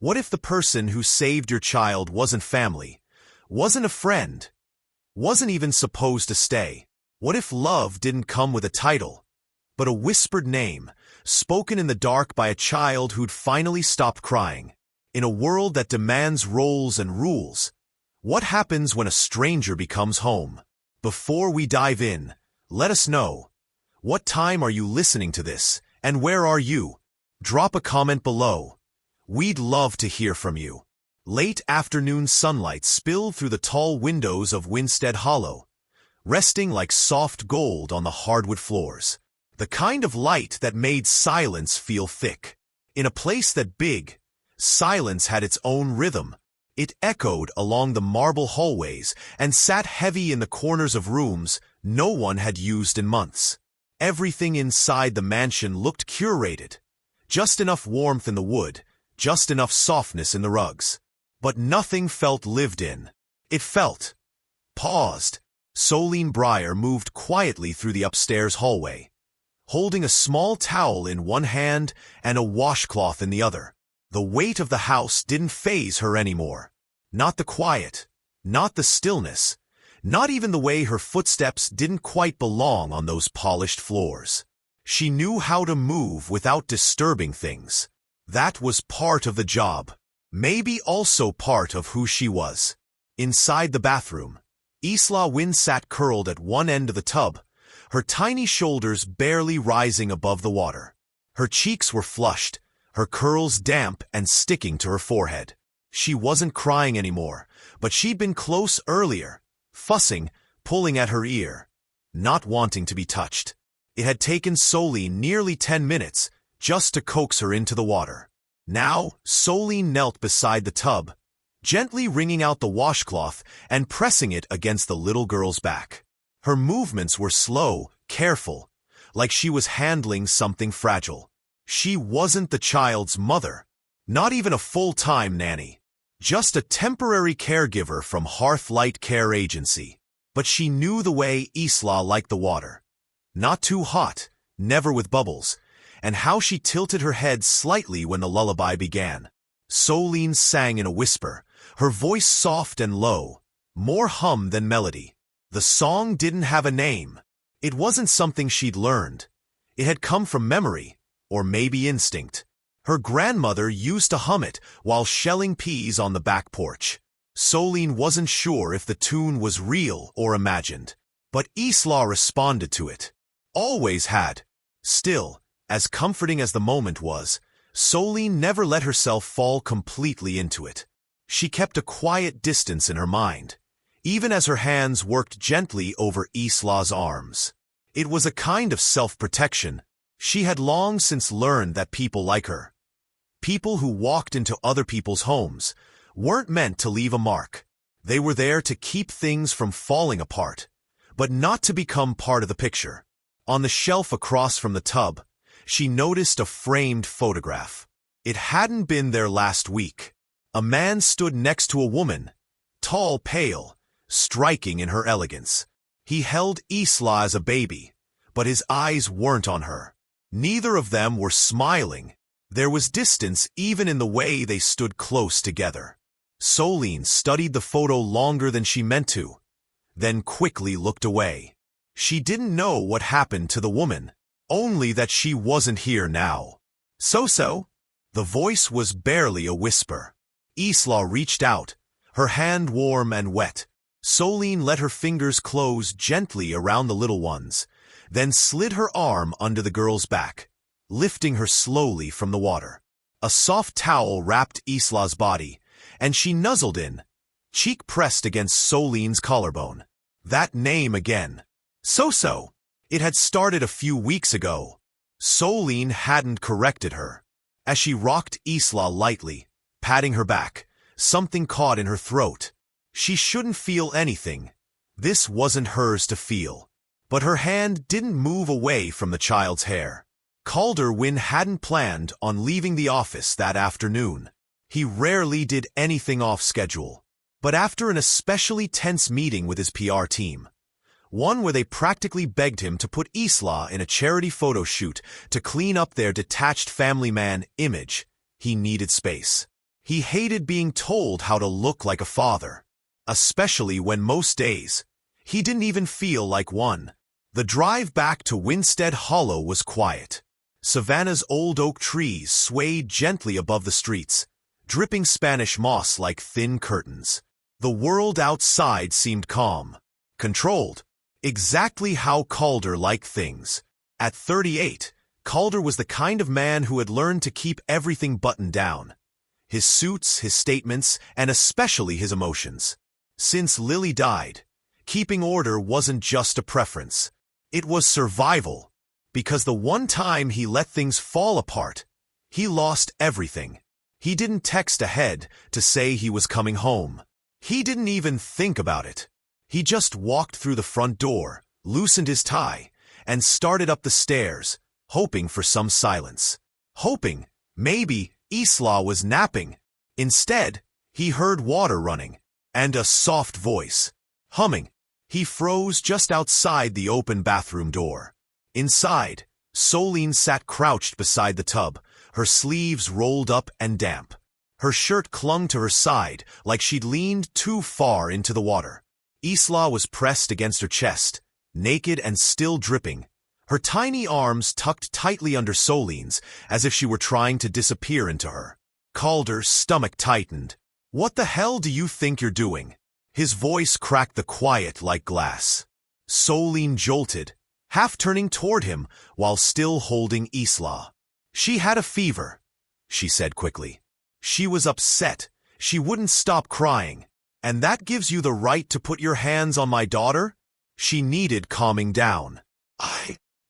What if the person who saved your child wasn't family, wasn't a friend, wasn't even supposed to stay? What if love didn't come with a title, but a whispered name, spoken in the dark by a child who'd finally stopped crying? In a world that demands roles and rules, what happens when a stranger becomes home? Before we dive in, let us know, what time are you listening to this, and where are you? Drop a comment below. We'd love to hear from you. Late afternoon sunlight spilled through the tall windows of Winstead Hollow, resting like soft gold on the hardwood floors. The kind of light that made silence feel thick. In a place that big, silence had its own rhythm. It echoed along the marble hallways and sat heavy in the corners of rooms no one had used in months. Everything inside the mansion looked curated. Just enough warmth in the wood, just enough softness in the rugs. But nothing felt lived in. It felt paused. Solène Briar moved quietly through the upstairs hallway, holding a small towel in one hand and a washcloth in the other. The weight of the house didn't faze her anymore. Not the quiet, not the stillness, not even the way her footsteps didn't quite belong on those polished floors. She knew how to move without disturbing things. That was part of the job. Maybe also part of who she was. Inside the bathroom, Isla Wynn sat curled at one end of the tub, her tiny shoulders barely rising above the water. Her cheeks were flushed, her curls damp and sticking to her forehead. She wasn't crying anymore, but she'd been close earlier, fussing, pulling at her ear, not wanting to be touched. It had taken Solène nearly 10 minutes just to coax her into the water. Now, Solène knelt beside the tub, gently wringing out the washcloth and pressing it against the little girl's back. Her movements were slow, careful, like she was handling something fragile. She wasn't the child's mother, not even a full-time nanny, just a temporary caregiver from Hearthlight Care Agency. But she knew the way Isla liked the water. Not too hot, never with bubbles, and how she tilted her head slightly when the lullaby began. Solène sang in a whisper, her voice soft and low, more hum than melody. The song didn't have a name. It wasn't something she'd learned. It had come from memory, or maybe instinct. Her grandmother used to hum it while shelling peas on the back porch. Solène wasn't sure if the tune was real or imagined, but Isla responded to it. Always had. Still, as comforting as the moment was, Solène never let herself fall completely into it. She kept a quiet distance in her mind, even as her hands worked gently over Isla's arms. It was a kind of self-protection. She had long since learned that people like her, people who walked into other people's homes, weren't meant to leave a mark. They were there to keep things from falling apart, but not to become part of the picture. On the shelf across from the tub, she noticed a framed photograph. It hadn't been there last week. A man stood next to a woman, tall, pale, striking in her elegance. He held Isla as a baby, but his eyes weren't on her. Neither of them were smiling. There was distance even in the way they stood close together. Solène studied the photo longer than she meant to, then quickly looked away. She didn't know what happened to the woman, only that she wasn't here now. Soso? The voice was barely a whisper. Isla reached out, her hand warm and wet. Solène let her fingers close gently around the little ones, then slid her arm under the girl's back, lifting her slowly from the water. A soft towel wrapped Isla's body, and she nuzzled in, cheek pressed against Solène's collarbone. That name again. Soso. It had started a few weeks ago. Solène hadn't corrected her. As she rocked Isla lightly, patting her back, something caught in her throat. She shouldn't feel anything. This wasn't hers to feel. But her hand didn't move away from the child's hair. Calder Wynn hadn't planned on leaving the office that afternoon. He rarely did anything off schedule. But after an especially tense meeting with his PR team, one where they practically begged him to put Isla in a charity photo shoot to clean up their detached family man image, he needed space. He hated being told how to look like a father, especially when most days he didn't even feel like one. The drive back to Winstead Hollow was quiet. Savannah's old oak trees swayed gently above the streets, dripping Spanish moss like thin curtains. The world outside seemed calm, controlled, exactly how Calder liked things. At 38, Calder was the kind of man who had learned to keep everything buttoned down. His suits, his statements, and especially his emotions. Since Lily died, keeping order wasn't just a preference. It was survival. Because the one time he let things fall apart, he lost everything. He didn't text ahead to say he was coming home. He didn't even think about it. He just walked through the front door, loosened his tie, and started up the stairs, hoping for some silence. Hoping, maybe, Isla was napping. Instead, he heard water running, and a soft voice, humming. He froze just outside the open bathroom door. Inside, Solène sat crouched beside the tub, her sleeves rolled up and damp. Her shirt clung to her side like she'd leaned too far into the water. Isla was pressed against her chest, naked and still dripping, her tiny arms tucked tightly under Solène's as if she were trying to disappear into her. Calder's stomach tightened. "What the hell do you think you're doing?" His voice cracked the quiet like glass. Solène jolted, half turning toward him while still holding Isla. "She had a fever," she said quickly. "She was upset. She wouldn't stop crying. And that gives you the right to put your hands on my daughter?" She needed calming down.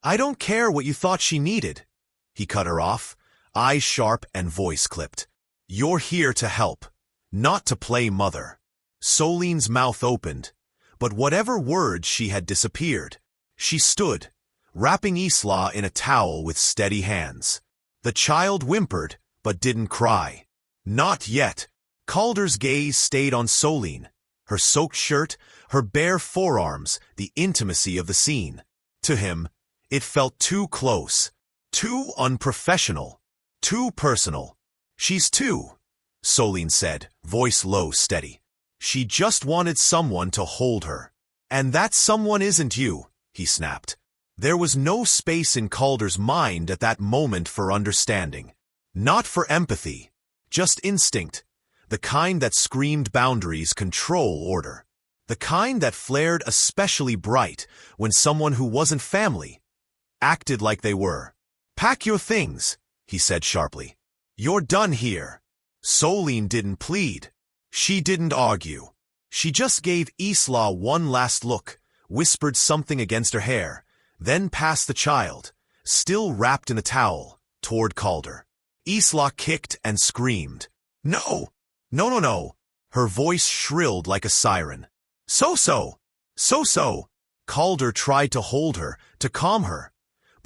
I don't care what you thought she needed." He cut her off, eyes sharp and voice clipped. "You're here to help, not to play mother." Solène's mouth opened, but whatever words she had disappeared. She stood, wrapping Isla in a towel with steady hands. The child whimpered, but didn't cry. Not yet. Calder's gaze stayed on Solène, her soaked shirt, her bare forearms, the intimacy of the scene. To him, it felt too close, too unprofessional, too personal. "She's two," Solène said, voice low, steady. "She just wanted someone to hold her. And that someone isn't you," he snapped. There was no space in Calder's mind at that moment for understanding. Not for empathy. Just instinct. The kind that screamed boundaries, control, order. The kind that flared especially bright when someone who wasn't family acted like they were. "Pack your things," he said sharply. "You're done here." Solène didn't plead. She didn't argue. She just gave Isla one last look, whispered something against her hair, then passed the child, still wrapped in a towel, toward Calder. Isla kicked and screamed. "No! No, no, no!" Her voice shrilled like a siren. "Soso! Soso!" Calder tried to hold her, to calm her,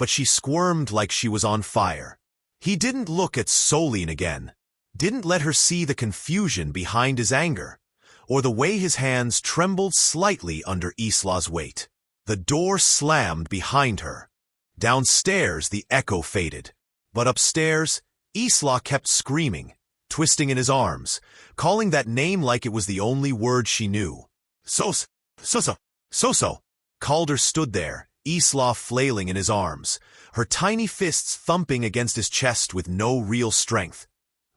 but she squirmed like she was on fire. He didn't look at Solène again, didn't let her see the confusion behind his anger, or the way his hands trembled slightly under Isla's weight. The door slammed behind her. Downstairs the echo faded, but upstairs Isla kept screaming, twisting in his arms, calling that name like it was the only word she knew. "Soso! Soso! Soso!" Calder stood there, Isla flailing in his arms, her tiny fists thumping against his chest with no real strength,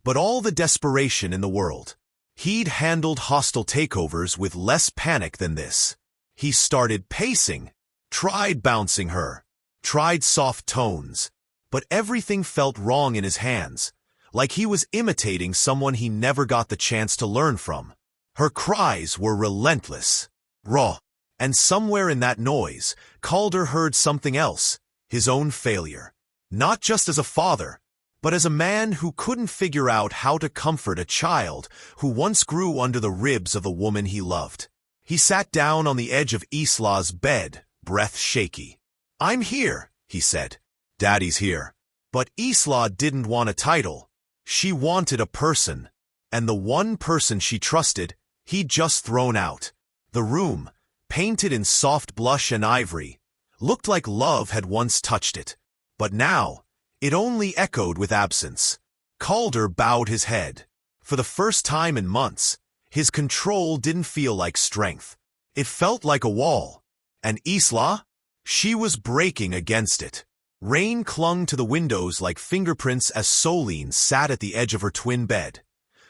but all the desperation in the world. He'd handled hostile takeovers with less panic than this. He started pacing, tried bouncing her, tried soft tones, but everything felt wrong in his hands, like he was imitating someone he never got the chance to learn from. Her cries were relentless, raw, and somewhere in that noise, Calder heard something else, his own failure. Not just as a father, but as a man who couldn't figure out how to comfort a child who once grew under the ribs of the woman he loved. He sat down on the edge of Isla's bed, breath shaky. "I'm here," he said. "Daddy's here." But Isla didn't want a title. She wanted a person. And the one person she trusted, he'd just thrown out. The room, painted in soft blush and ivory, looked like love had once touched it. But now, it only echoed with absence. Calder bowed his head. For the first time in months, his control didn't feel like strength. It felt like a wall. And Isla? She was breaking against it. Rain clung to the windows like fingerprints as Solène sat at the edge of her twin bed,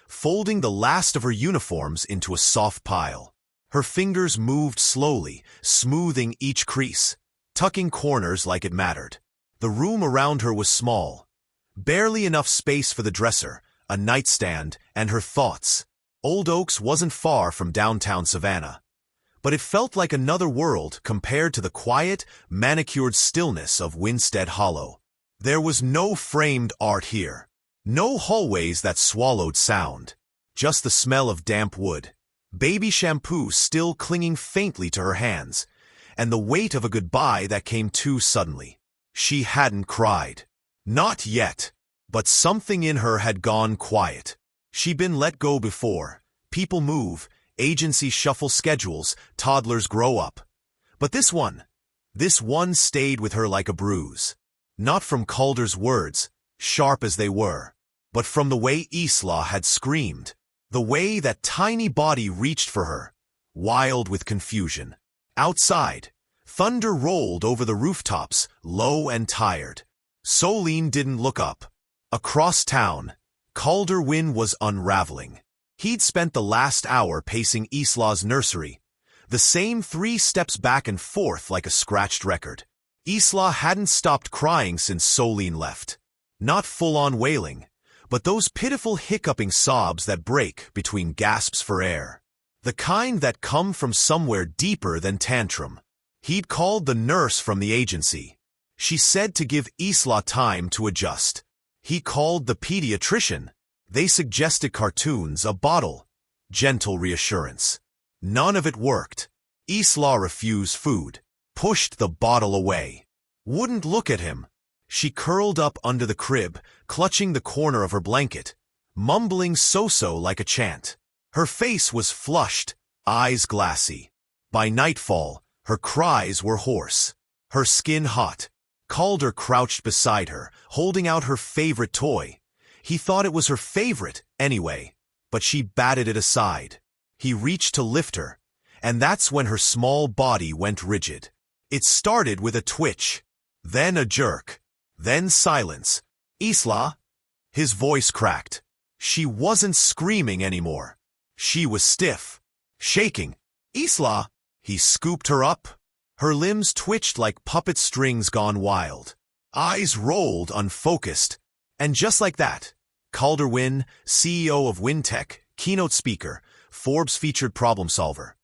folding the last of her uniforms into a soft pile. Her fingers moved slowly, smoothing each crease, tucking corners like it mattered. The room around her was small, barely enough space for the dresser, a nightstand, and her thoughts. Old Oaks wasn't far from downtown Savannah, but it felt like another world compared to the quiet, manicured stillness of Winstead Hollow. There was no framed art here, no hallways that swallowed sound, just the smell of damp wood, baby shampoo still clinging faintly to her hands, and the weight of a goodbye that came too suddenly. She hadn't cried. Not yet. But something in her had gone quiet. She'd been let go before. People move, agencies shuffle schedules, toddlers grow up. But this one stayed with her like a bruise. Not from Calder's words, sharp as they were, but from the way Isla had screamed. The way that tiny body reached for her, wild with confusion. Outside, thunder rolled over the rooftops, low and tired. Solène didn't look up. Across town, Calder Wynn was unraveling. He'd spent the last hour pacing Isla's nursery, the same 3 steps back and forth like a scratched record. Isla hadn't stopped crying since Solène left. Not full-on wailing, but those pitiful hiccuping sobs that break between gasps for air. The kind that come from somewhere deeper than tantrum. He'd called the nurse from the agency. She said to give Isla time to adjust. He called the pediatrician. They suggested cartoons, a bottle, gentle reassurance. None of it worked. Isla refused food, pushed the bottle away, wouldn't look at him. She curled up under the crib, clutching the corner of her blanket, mumbling Soso like a chant. Her face was flushed, eyes glassy. By nightfall, her cries were hoarse, her skin hot. Calder crouched beside her, holding out her favorite toy. He thought it was her favorite, anyway, but she batted it aside. He reached to lift her, and that's when her small body went rigid. It started with a twitch, then a jerk, then silence. Isla? His voice cracked. She wasn't screaming anymore. She was stiff, shaking. Isla! He scooped her up. Her limbs twitched like puppet strings gone wild. Eyes rolled unfocused. And just like that, Calder Wynn, CEO of WinTech, keynote speaker, Forbes featured problem solver,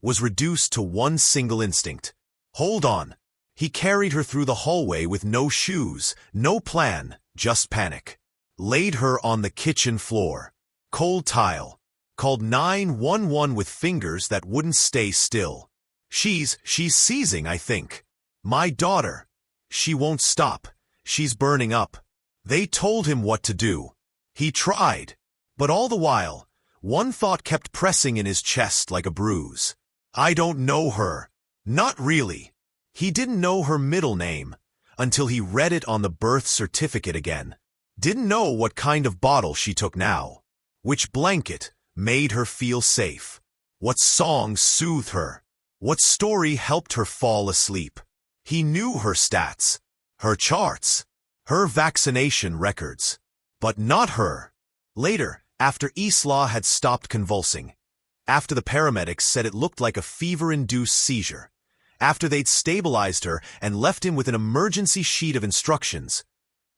was reduced to one single instinct. Hold on. He carried her through the hallway with no shoes, no plan, just panic. Laid her on the kitchen floor. Cold tile. Called 911 with fingers that wouldn't stay still. She's seizing, I think. My daughter. She won't stop. She's burning up. They told him what to do. He tried. But all the while, one thought kept pressing in his chest like a bruise. I don't know her. Not really. He didn't know her middle name until he read it on the birth certificate again. Didn't know what kind of bottle she took now. Which blanket made her feel safe. What song soothed her. What story helped her fall asleep. He knew her stats, her charts, her vaccination records. But not her. Later, after Isla had stopped convulsing, after the paramedics said it looked like a fever-induced seizure, after they'd stabilized her and left him with an emergency sheet of instructions,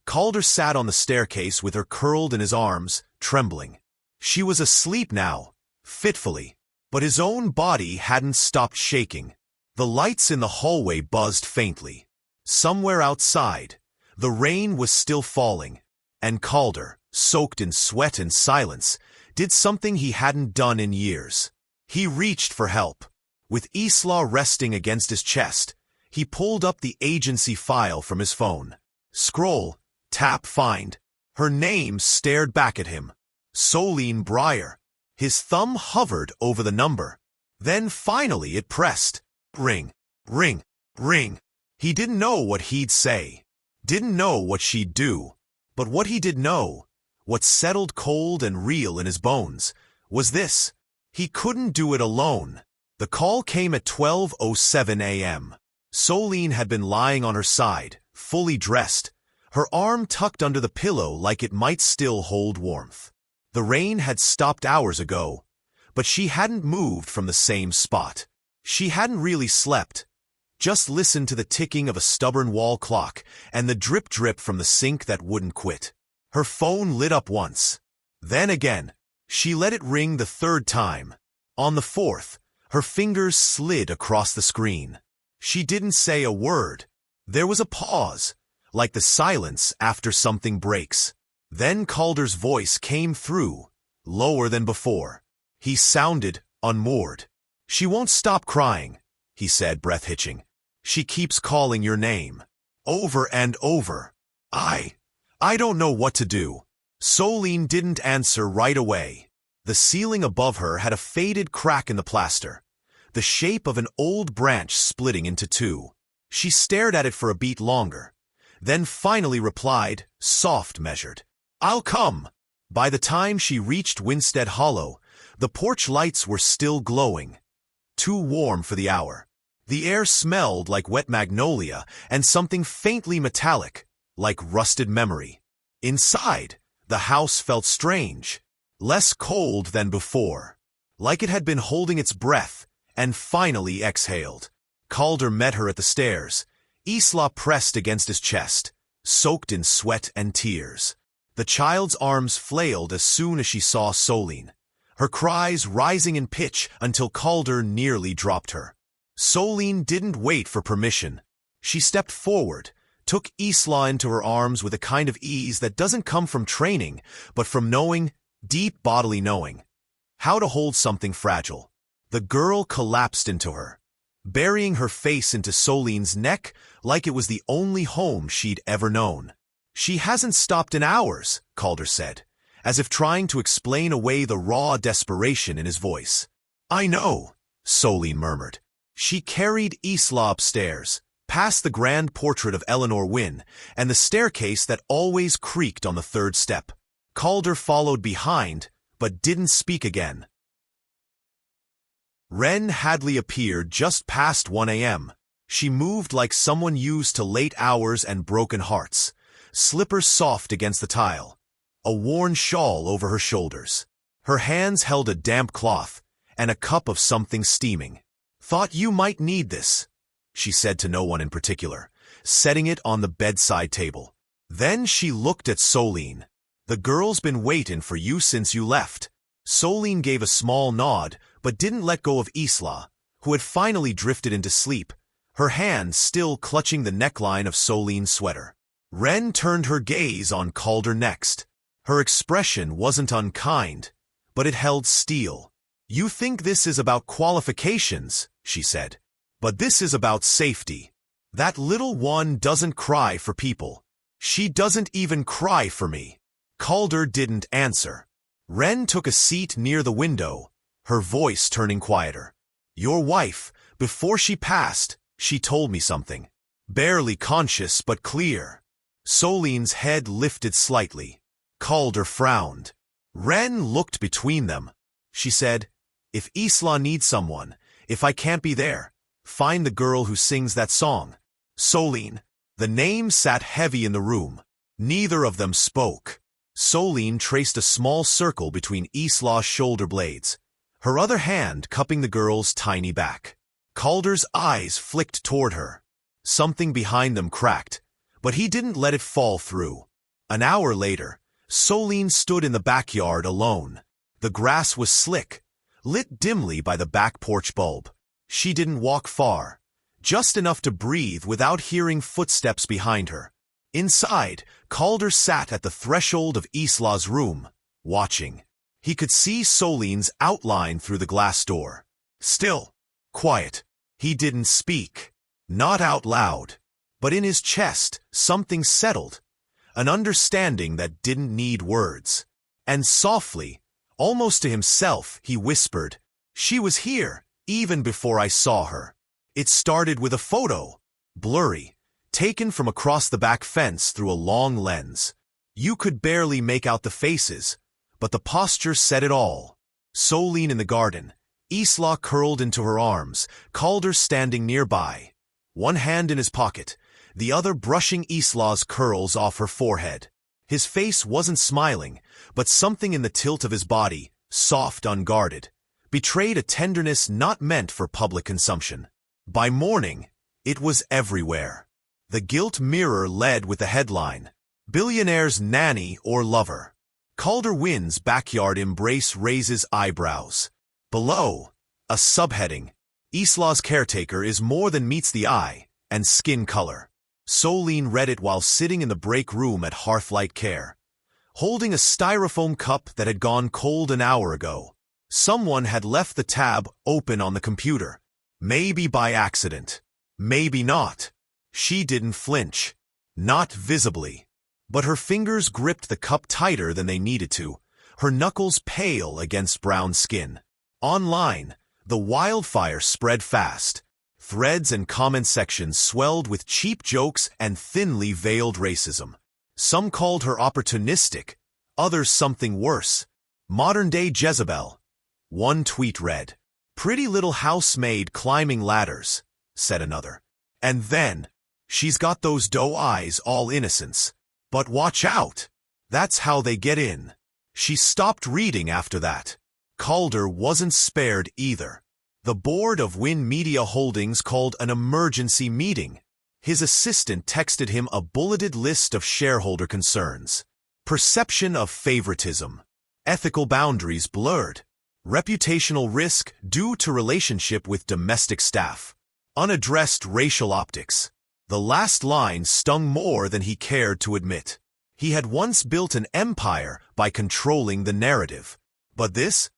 Calder sat on the staircase with her curled in his arms, trembling. She was asleep now, fitfully, but his own body hadn't stopped shaking. The lights in the hallway buzzed faintly. Somewhere outside, the rain was still falling, and Calder, soaked in sweat and silence, did something he hadn't done in years. He reached for help. With Isla resting against his chest, he pulled up the agency file from his phone. Scroll, tap, find. Her name stared back at him. Solène Briar. His thumb hovered over the number. Then finally it pressed. Ring, ring, ring. He didn't know what he'd say. Didn't know what she'd do. But what he did know What settled cold and real in his bones was this: he couldn't do it alone. The call came at 12:07 a.m. Solène had been lying on her side, fully dressed, her arm tucked under the pillow like it might still hold warmth. The rain had stopped hours ago, but she hadn't moved from the same spot. She hadn't really slept, just listened to the ticking of a stubborn wall clock and the drip-drip from the sink that wouldn't quit. Her phone lit up once. Then again. She let it ring the third time. On the fourth, her fingers slid across the screen. She didn't say a word. There was a pause, like the silence after something breaks. Then Calder's voice came through, lower than before. He sounded unmoored. "She won't stop crying," he said, breath hitching. "She keeps calling your name. Over and over. I don't know what to do." Solène didn't answer right away. The ceiling above her had a faded crack in the plaster, the shape of an old branch splitting into two. She stared at it for a beat longer, then finally replied, soft measured, "I'll come." By the time she reached Winstead Hollow, the porch lights were still glowing, too warm for the hour. The air smelled like wet magnolia and something faintly metallic, like rusted memory. Inside, the house felt strange, less cold than before, like it had been holding its breath and finally exhaled. Calder met her at the stairs, Isla pressed against his chest, soaked in sweat and tears. The child's arms flailed as soon as she saw Solène, her cries rising in pitch until Calder nearly dropped her. Solène didn't wait for permission. She stepped forward, took Isla into her arms with a kind of ease that doesn't come from training, but from knowing, deep bodily knowing, how to hold something fragile. The girl collapsed into her, burying her face into Solène's neck like it was the only home she'd ever known. "She hasn't stopped in hours," Calder said, as if trying to explain away the raw desperation in his voice. "I know," Solène murmured. She carried Isla upstairs, past the grand portrait of Calder Wynn and the staircase that always creaked on the third step. Calder followed behind, but didn't speak again. Wren Hadley appeared just past 1 a.m. She moved like someone used to late hours and broken hearts, slippers soft against the tile, a worn shawl over her shoulders. Her hands held a damp cloth and a cup of something steaming. "Thought you might need this," she said to no one in particular, setting it on the bedside table. Then she looked at Solène. "The girl's been waiting for you since you left." Solène gave a small nod, but didn't let go of Isla, who had finally drifted into sleep, her hand still clutching the neckline of Solène's sweater. Wren turned her gaze on Calder next. Her expression wasn't unkind, but it held steel. "You think this is about qualifications," she said. "But this is about safety. That little one doesn't cry for people. She doesn't even cry for me." Calder didn't answer. Wren took a seat near the window, her voice turning quieter. "Your wife, before she passed, she told me something. Barely conscious but clear." Solène's head lifted slightly. Calder frowned. Wren looked between them. She said, "If Isla needs someone, if I can't be there, find the girl who sings that song." Solène. The name sat heavy in the room. Neither of them spoke. Solène traced a small circle between Isla's shoulder blades, her other hand cupping the girl's tiny back. Calder's eyes flicked toward her. Something behind them cracked, but he didn't let it fall through. An hour later, Solène stood in the backyard alone. The grass was slick, lit dimly by the back porch bulb. She didn't walk far, just enough to breathe without hearing footsteps behind her. Inside, Calder sat at the threshold of Isla's room, watching. He could see Solène's outline through the glass door. Still, quiet. He didn't speak. Not out loud. But in his chest, something settled. An understanding that didn't need words. And softly, almost to himself, he whispered, "She was here, even before I saw her." It started with a photo, blurry, taken from across the back fence through a long lens. You could barely make out the faces, but the posture said it all. Solène in the garden, Isla curled into her arms, Calder standing nearby, one hand in his pocket, the other brushing Isla's curls off her forehead. His face wasn't smiling, but something in the tilt of his body, soft, unguarded, betrayed a tenderness not meant for public consumption. By morning, it was everywhere. The gilt mirror led with the headline, "Billionaire's nanny or lover." Calder Wynn's backyard embrace raises eyebrows. Below, a subheading, "Isla's caretaker is more than meets the eye, and skin color." Solène read it while sitting in the break room at Hearthlight Care, holding a styrofoam cup that had gone cold an hour ago. Someone had left the tab open on the computer. Maybe by accident. Maybe not. She didn't flinch. Not visibly. But her fingers gripped the cup tighter than they needed to, her knuckles pale against brown skin. Online, the wildfire spread fast. Threads and comment sections swelled with cheap jokes and thinly veiled racism. Some called her opportunistic, others something worse. Modern-day Jezebel. One tweet read, "Pretty little housemaid climbing ladders," said another. And then, "She's got those doe eyes, all innocence. But watch out! That's how they get in." She stopped reading after that. Calder wasn't spared either. The board of Wynn Media Holdings called an emergency meeting. His assistant texted him a bulleted list of shareholder concerns. Perception of favoritism. Ethical boundaries blurred. Reputational risk due to relationship with domestic staff. Unaddressed racial optics. The last line stung more than he cared to admit. He had once built an empire by controlling the narrative. But this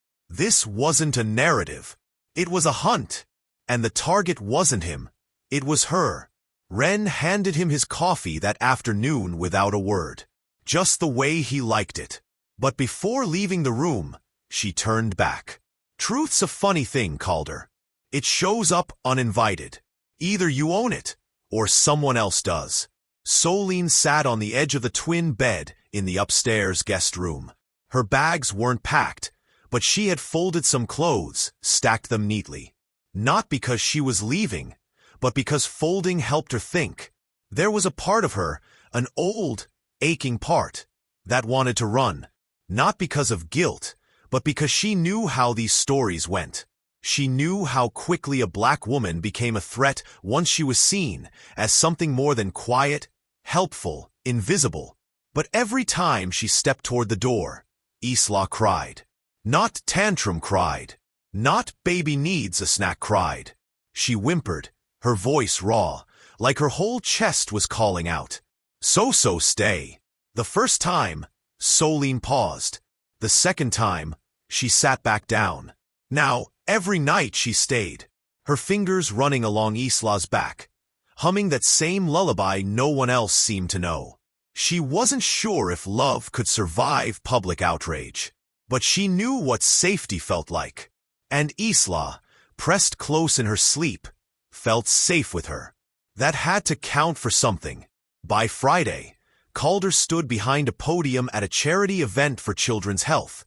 wasn't a narrative. It was a hunt. And the target wasn't him. It was her. Wren handed him his coffee that afternoon without a word. Just the way he liked it. But before leaving the room, she turned back. Truth's a funny thing, Calder. It shows up uninvited. Either you own it, or someone else does. Solène sat on the edge of the twin bed in the upstairs guest room. Her bags weren't packed, but she had folded some clothes, stacked them neatly. Not because she was leaving, but because folding helped her think. There was a part of her, an old, aching part, that wanted to run. Not because of guilt, but because she knew how these stories went. She knew how quickly a black woman became a threat once she was seen as something more than quiet, helpful, invisible. But every time she stepped toward the door, Isla cried. Not tantrum cried. Not baby needs a snack cried. She whimpered, her voice raw, like her whole chest was calling out. Soso, stay. The first time, Solène paused. The second time, she sat back down. Now, every night she stayed, her fingers running along Isla's back, humming that same lullaby no one else seemed to know. She wasn't sure if love could survive public outrage, but she knew what safety felt like. And Isla, pressed close in her sleep, felt safe with her. That had to count for something. By Friday, Calder stood behind a podium at a charity event for children's health.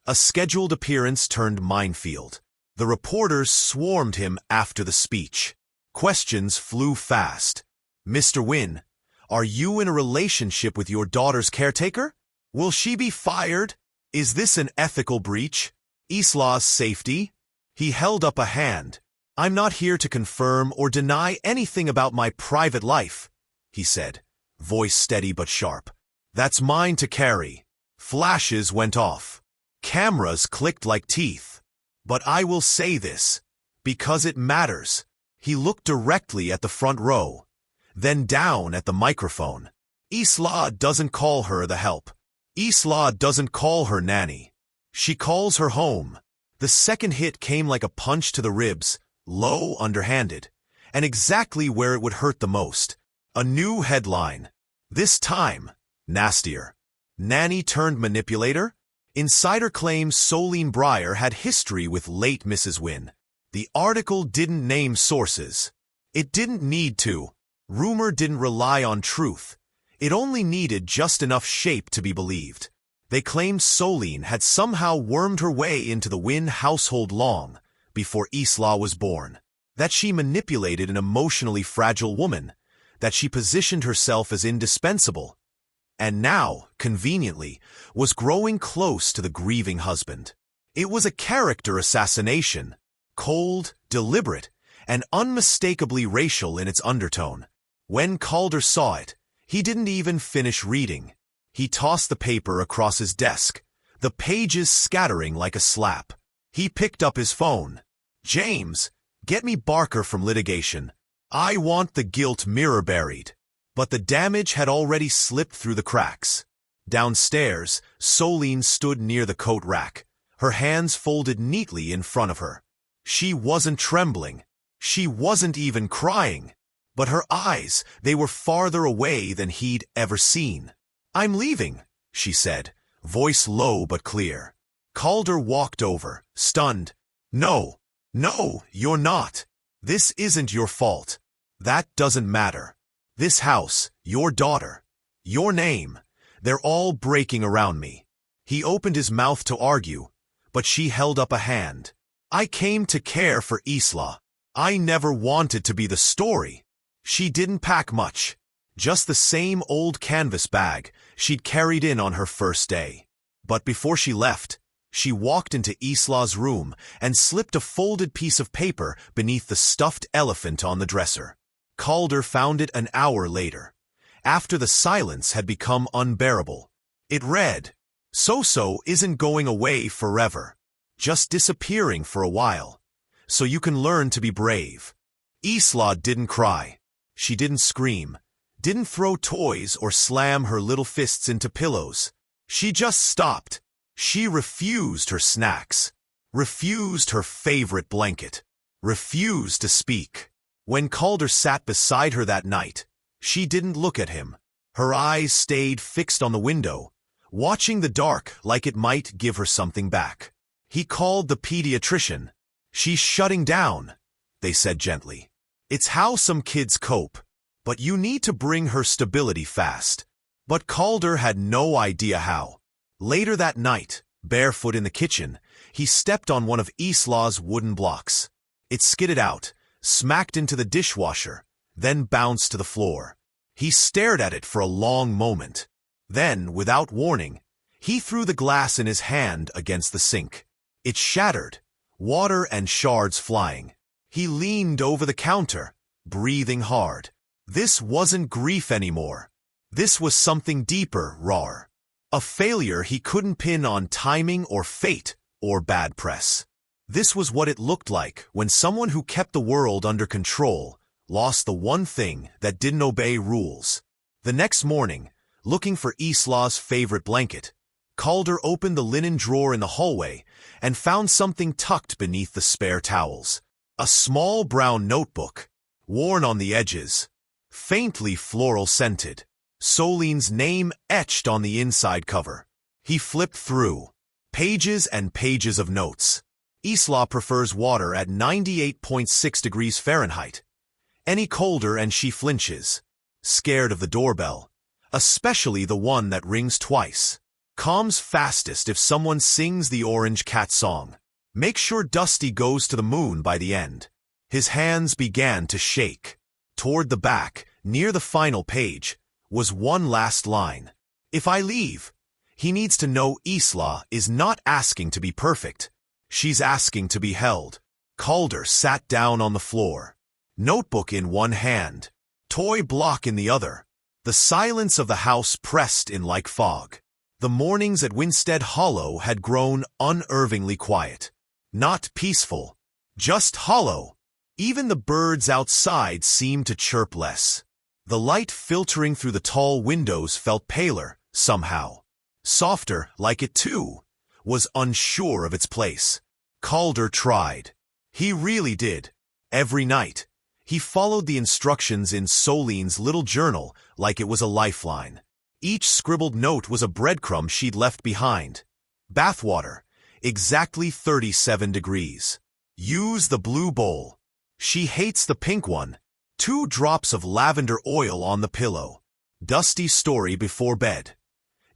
A scheduled appearance turned minefield. The reporters swarmed him after the speech. Questions flew fast. Mr. Wynn, are you in a relationship with your daughter's caretaker? Will she be fired? Is this an ethical breach? Isla's safety? He held up a hand. I'm not here to confirm or deny anything about my private life, he said, voice steady but sharp. That's mine to carry. Flashes went off. Cameras clicked like teeth. But I will say this, because it matters. He looked directly at the front row, then down at the microphone. Isla doesn't call her the help. Isla doesn't call her nanny. She calls her home. The second hit came like a punch to the ribs, low, underhanded, and exactly where it would hurt the most. A new headline. This time, nastier. Nanny turned manipulator? Insider claims Solène Briar had history with late Mrs. Wynn. The article didn't name sources. It didn't need to. Rumor didn't rely on truth. It only needed just enough shape to be believed. They claimed Solène had somehow wormed her way into the Wynn household long before Isla was born. That she manipulated an emotionally fragile woman. That she positioned herself as indispensable. And now, conveniently, was growing close to the grieving husband. It was a character assassination, cold, deliberate, and unmistakably racial in its undertone. When Calder saw it, he didn't even finish reading. He tossed the paper across his desk, the pages scattering like a slap. He picked up his phone. "James, get me Barker from litigation. I want the guilt mirror buried." But the damage had already slipped through the cracks. Downstairs, Solène stood near the coat rack, her hands folded neatly in front of her. She wasn't trembling. She wasn't even crying. But her eyes, they were farther away than he'd ever seen. "I'm leaving," she said, voice low but clear. Calder walked over, stunned. No, you're not. This isn't your fault. That doesn't matter. This house, your daughter, your name, they're all breaking around me." He opened his mouth to argue, but she held up a hand. "I came to care for Isla. I never wanted to be the story." She didn't pack much, just the same old canvas bag she'd carried in on her first day. But before she left, she walked into Isla's room and slipped a folded piece of paper beneath the stuffed elephant on the dresser. Calder found it an hour later, after the silence had become unbearable. It read, "Soso isn't going away forever, just disappearing for a while, so you can learn to be brave." Isla didn't cry. She didn't scream, didn't throw toys or slam her little fists into pillows. She just stopped. She refused her snacks, refused her favorite blanket, refused to speak. When Calder sat beside her that night, she didn't look at him. Her eyes stayed fixed on the window, watching the dark like it might give her something back. He called the pediatrician. "She's shutting down," they said gently. "It's how some kids cope, but you need to bring her stability fast." But Calder had no idea how. Later that night, barefoot in the kitchen, he stepped on one of Isla's wooden blocks. It skidded out, smacked into the dishwasher, then bounced to the floor. He stared at it for a long moment. Then, without warning, he threw the glass in his hand against the sink. It shattered, water and shards flying. He leaned over the counter, breathing hard. This wasn't grief anymore. This was something deeper, rawer. A failure he couldn't pin on timing or fate or bad press. This was what it looked like when someone who kept the world under control lost the one thing that didn't obey rules. The next morning, looking for Isla's favorite blanket, Calder opened the linen drawer in the hallway and found something tucked beneath the spare towels. A small brown notebook, worn on the edges, faintly floral scented. Solène's name etched on the inside cover. He flipped through, pages and pages of notes. Isla prefers water at 98.6 degrees Fahrenheit. Any colder and she flinches, scared of the doorbell, especially the one that rings twice. Calms fastest if someone sings the Orange Cat song. Make sure Dusty goes to the moon by the end. His hands began to shake. Toward the back, near the final page, was one last line. "If I leave, he needs to know Isla is not asking to be perfect. She's asking to be held." Calder sat down on the floor, notebook in one hand, toy block in the other. The silence of the house pressed in like fog. The mornings at Winstead Hollow had grown unnervingly quiet. Not peaceful, just hollow. Even the birds outside seemed to chirp less. The light filtering through the tall windows felt paler, somehow. Softer, like it too was unsure of its place. Calder tried. He really did. Every night, he followed the instructions in Solène's little journal like it was a lifeline. Each scribbled note was a breadcrumb she'd left behind. Bathwater, exactly 37 degrees. Use the blue bowl. She hates the pink one. 2 drops of lavender oil on the pillow. Dusty's story before bed.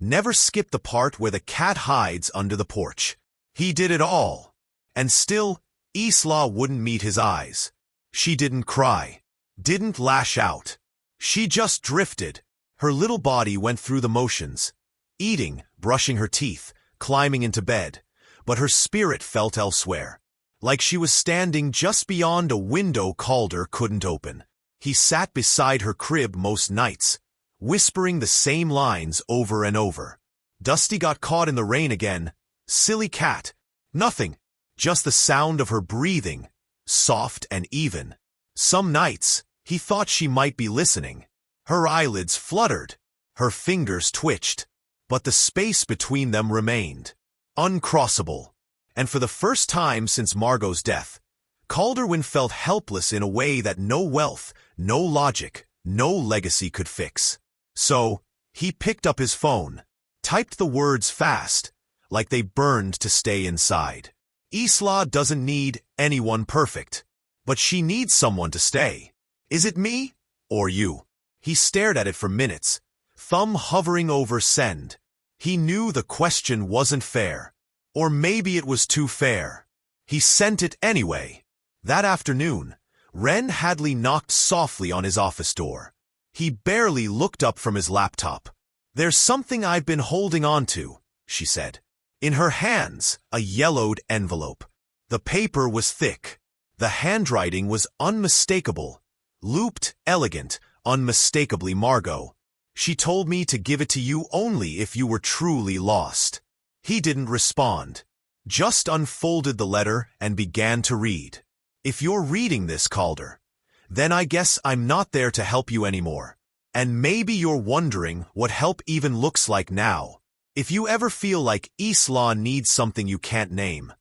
Never skip the part where the cat hides under the porch. He did it all. And still, Isla wouldn't meet his eyes. She didn't cry. Didn't lash out. She just drifted. Her little body went through the motions. Eating, brushing her teeth, climbing into bed. But her spirit felt elsewhere. Like she was standing just beyond a window Calder couldn't open. He sat beside her crib most nights, whispering the same lines over and over. Dusty got caught in the rain again. Silly cat. Nothing. Just the sound of her breathing, soft and even. Some nights, he thought she might be listening. Her eyelids fluttered. Her fingers twitched. But the space between them remained. Uncrossable. And for the first time since Margot's death, Calder Wynn felt helpless in a way that no wealth, no logic, no legacy could fix. So, he picked up his phone, typed the words fast, like they burned to stay inside. Isla doesn't need anyone perfect, but she needs someone to stay. Is it me? Or you? He stared at it for minutes, thumb hovering over send. He knew the question wasn't fair. Or maybe it was too fair. He sent it anyway. That afternoon, Wren Hadley knocked softly on his office door. He barely looked up from his laptop. "There's something I've been holding on to," she said. In her hands, a yellowed envelope. The paper was thick. The handwriting was unmistakable. Looped, elegant, unmistakably Margot. "She told me to give it to you only if you were truly lost." He didn't respond. Just unfolded the letter and began to read. "If you're reading this, Calder, then I guess I'm not there to help you anymore. And maybe you're wondering what help even looks like now. If you ever feel like Isla needs something you can't name,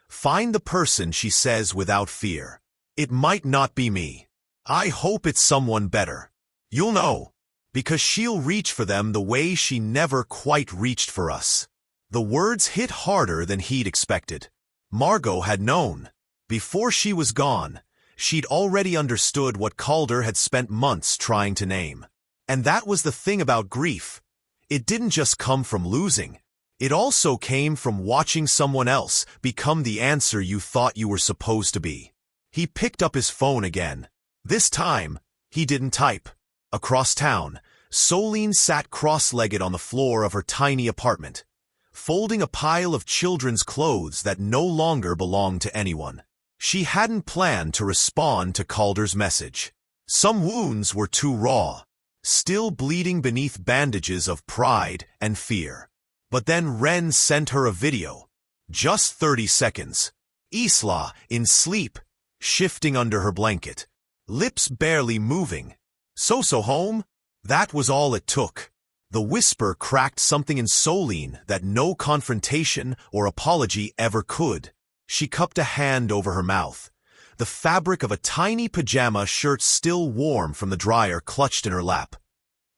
find the person she says without fear. It might not be me. I hope it's someone better. You'll know, because she'll reach for them the way she never quite reached for us." The words hit harder than he'd expected. Margot had known. Before she was gone, she'd already understood what Calder had spent months trying to name. And that was the thing about grief. It didn't just come from losing. It also came from watching someone else become the answer you thought you were supposed to be. He picked up his phone again. This time, he didn't type. Across town, Solène sat cross-legged on the floor of her tiny apartment, folding a pile of children's clothes that no longer belonged to anyone. She hadn't planned to respond to Calder's message. Some wounds were too raw, still bleeding beneath bandages of pride and fear. But then Wren sent her a video. Just 30 seconds. Isla, in sleep, shifting under her blanket, lips barely moving. "Soso home?" That was all it took. The whisper cracked something in Solène that no confrontation or apology ever could. She cupped a hand over her mouth, the fabric of a tiny pajama shirt still warm from the dryer clutched in her lap.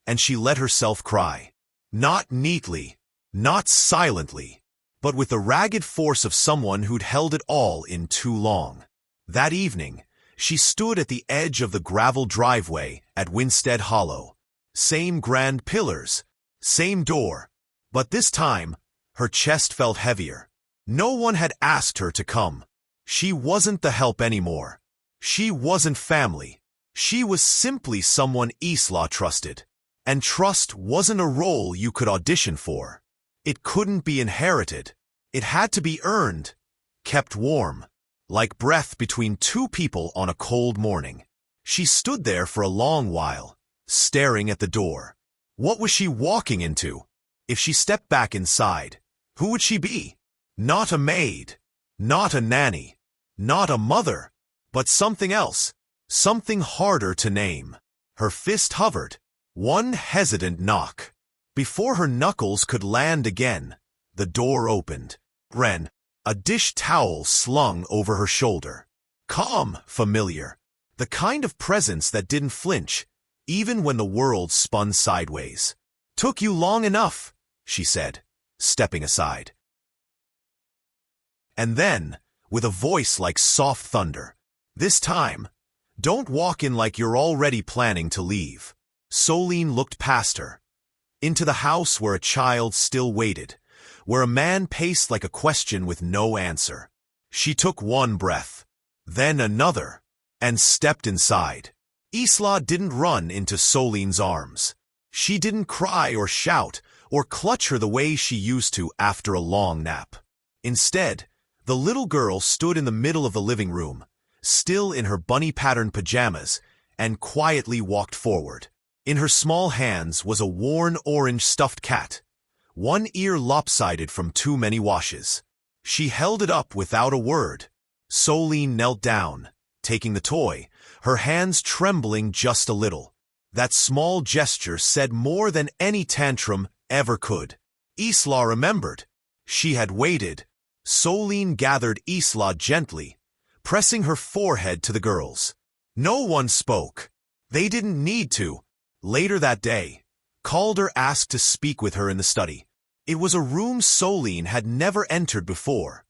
And she let herself cry. Not neatly, not silently, but with the ragged force of someone who'd held it all in too long. That evening, she stood at the edge of the gravel driveway at Winstead Hollow. Same grand pillars, same door, but this time, her chest felt heavier. No one had asked her to come. She wasn't the help anymore. She wasn't family. She was simply someone Isla trusted. And trust wasn't a role you could audition for. It couldn't be inherited. It had to be earned, kept warm, like breath between two people on a cold morning. She stood there for a long while, staring at the door. What was she walking into? If she stepped back inside, who would she be? Not a maid, not a nanny, not a mother, but something else, something harder to name. Her fist hovered, one hesitant knock. Before her knuckles could land again, the door opened. Wren, a dish towel slung over her shoulder. Calm, familiar, the kind of presence that didn't flinch, even when the world spun sideways. "Took you long enough," she said, stepping aside. And then, with a voice like soft thunder, "This time, don't walk in like you're already planning to leave." Solène looked past her, into the house where a child still waited, where a man paced like a question with no answer. She took one breath, then another, and stepped inside. Isla didn't run into Solène's arms. She didn't cry or shout or clutch her the way she used to after a long nap. Instead, the little girl stood in the middle of the living room, still in her bunny-patterned pajamas, and quietly walked forward. In her small hands was a worn orange stuffed cat, one ear lopsided from too many washes. She held it up without a word. Solène knelt down, taking the toy, her hands trembling just a little. That small gesture said more than any tantrum ever could. Isla remembered. She had waited. Solène gathered Isla gently, pressing her forehead to the girl's. No one spoke. They didn't need to. Later that day, Calder asked to speak with her in the study. It was a room Solène had never entered before,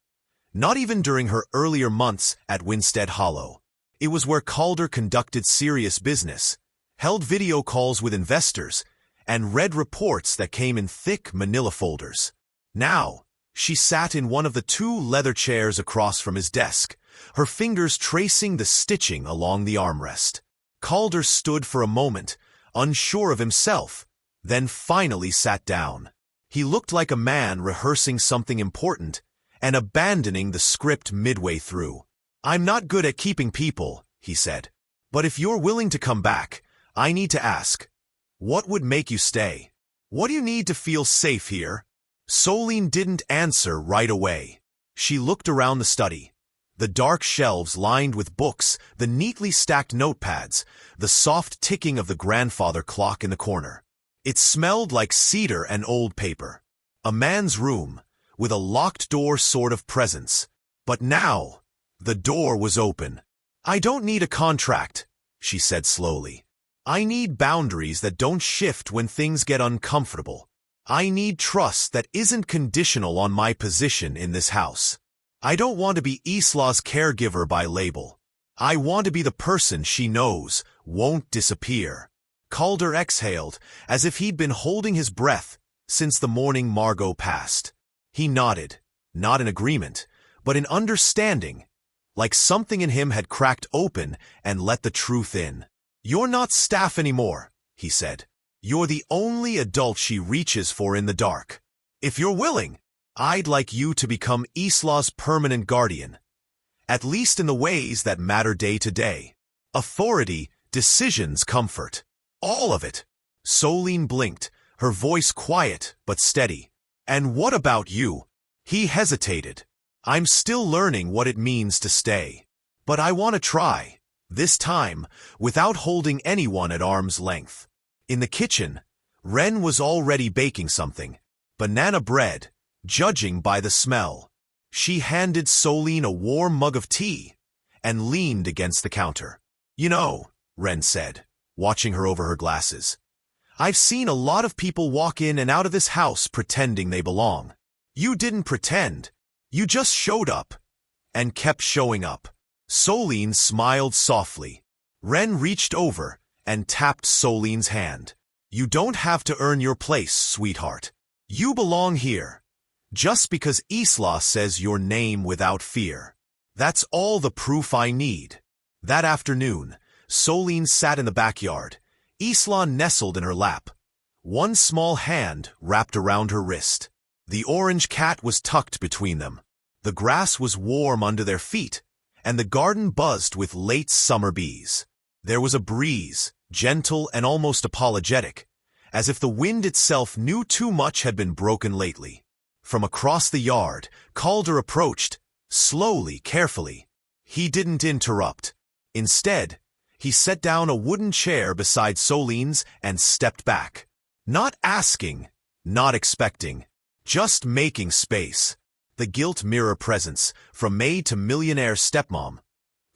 not even during her earlier months at Winstead Hollow. It was where Calder conducted serious business, held video calls with investors, and read reports that came in thick manila folders. Now, she sat in one of the two leather chairs across from his desk, her fingers tracing the stitching along the armrest. Calder stood for a moment, unsure of himself, then finally sat down. He looked like a man rehearsing something important and abandoning the script midway through. "I'm not good at keeping people," he said. "But if you're willing to come back, I need to ask, what would make you stay? What do you need to feel safe here?" Solène didn't answer right away. She looked around the study. The dark shelves lined with books, the neatly stacked notepads, the soft ticking of the grandfather clock in the corner. It smelled like cedar and old paper. A man's room, with a locked door sort of presence. But now, the door was open. "I don't need a contract," she said slowly. "I need boundaries that don't shift when things get uncomfortable. I need trust that isn't conditional on my position in this house. I don't want to be Isla's caregiver by label. I want to be the person she knows won't disappear." Calder exhaled, as if he'd been holding his breath since the morning Margot passed. He nodded, not in agreement, but in understanding, like something in him had cracked open and let the truth in. "You're not staff anymore," he said. "You're the only adult she reaches for in the dark. If you're willing, I'd like you to become Isla's permanent guardian, at least in the ways that matter day to day. Authority, decisions, comfort. All of it." Solène blinked, her voice quiet but steady. "And what about you?" He hesitated. "I'm still learning what it means to stay. But I want to try, this time, without holding anyone at arm's length." In the kitchen, Wren was already baking something. Banana bread, judging by the smell. She handed Solène a warm mug of tea and leaned against the counter. "You know," Wren said, watching her over her glasses, "I've seen a lot of people walk in and out of this house pretending they belong. You didn't pretend. You just showed up, and kept showing up." Solène smiled softly. Wren reached over and tapped Solene's hand. "You don't have to earn your place, sweetheart. You belong here, just because Isla says your name without fear. That's all the proof I need." That afternoon, Solène sat in the backyard, Isla nestled in her lap, one small hand wrapped around her wrist. The orange cat was tucked between them. The grass was warm under their feet, and the garden buzzed with late summer bees. There was a breeze, gentle and almost apologetic, as if the wind itself knew too much had been broken lately. From across the yard, Calder approached, slowly, carefully. He didn't interrupt. Instead, he set down a wooden chair beside Solène's and stepped back. Not asking, not expecting, just making space. The gilt mirror presence, from Maid to Millionaire stepmom.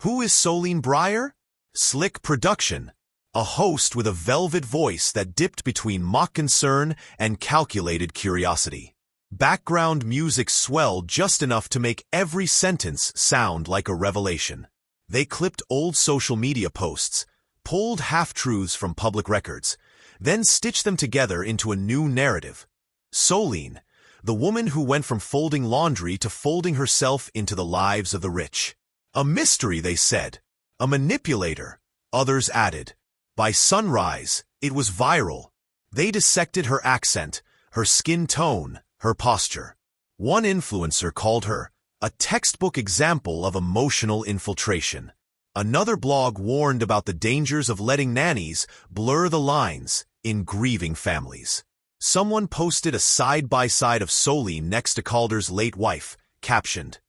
Who is Solène Briar? Slick production. A host with a velvet voice that dipped between mock concern and calculated curiosity. Background music swelled just enough to make every sentence sound like a revelation. They clipped old social media posts, pulled half-truths from public records, then stitch them together into a new narrative. Solène, the woman who went from folding laundry to folding herself into the lives of the rich. A mystery, they said. A manipulator, others added. By sunrise, it was viral. They dissected her accent, her skin tone, her posture. One influencer called her a textbook example of emotional infiltration. Another blog warned about the dangers of letting nannies blur the lines in grieving families. Someone posted a side-by-side of Solène next to Calder's late wife, captioned,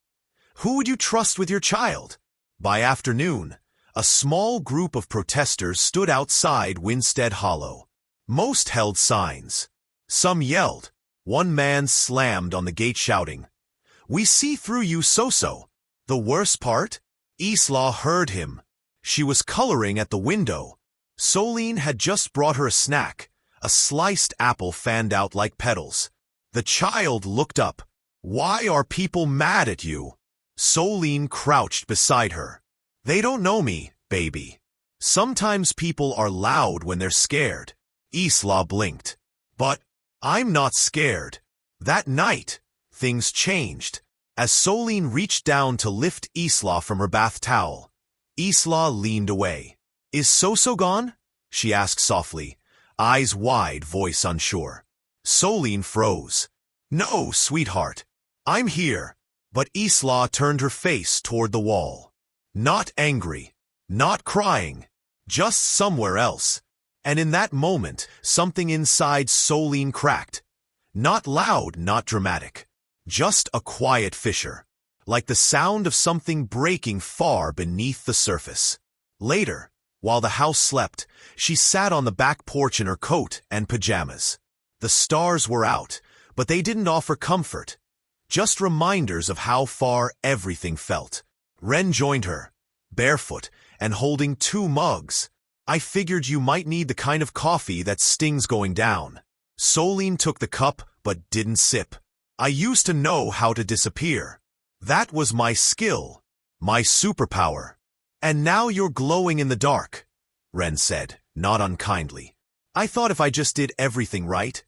"Who would you trust with your child?" By afternoon, a small group of protesters stood outside Winstead Hollow. Most held signs. Some yelled. One man slammed on the gate shouting, "We see through you, Soso." The worst part? Isla heard him. She was coloring at the window. Solène had just brought her a snack, a sliced apple fanned out like petals. The child looked up. "Why are people mad at you?" Solène crouched beside her. "They don't know me, baby." Sometimes people are loud when they're scared. Isla blinked. "But I'm not scared." That night, things changed. As Solène reached down to lift Isla from her bath towel, Isla leaned away. "Is Soso gone?" she asked softly, eyes wide, voice unsure. Solène froze. "No, sweetheart. I'm here." But Isla turned her face toward the wall. Not angry, not crying, just somewhere else. And in that moment, something inside Solène cracked. Not loud, not dramatic. Just a quiet fissure, like the sound of something breaking far beneath the surface. Later, while the house slept, she sat on the back porch in her coat and pajamas. The stars were out, but they didn't offer comfort. Just reminders of how far everything felt. Ren joined her, barefoot and holding 2 mugs. "I figured you might need the kind of coffee that stings going down." Solène took the cup but didn't sip. "I used to know how to disappear. That was my skill, my superpower. And now you're glowing in the dark," Ren said, not unkindly. "I thought if I just did everything right,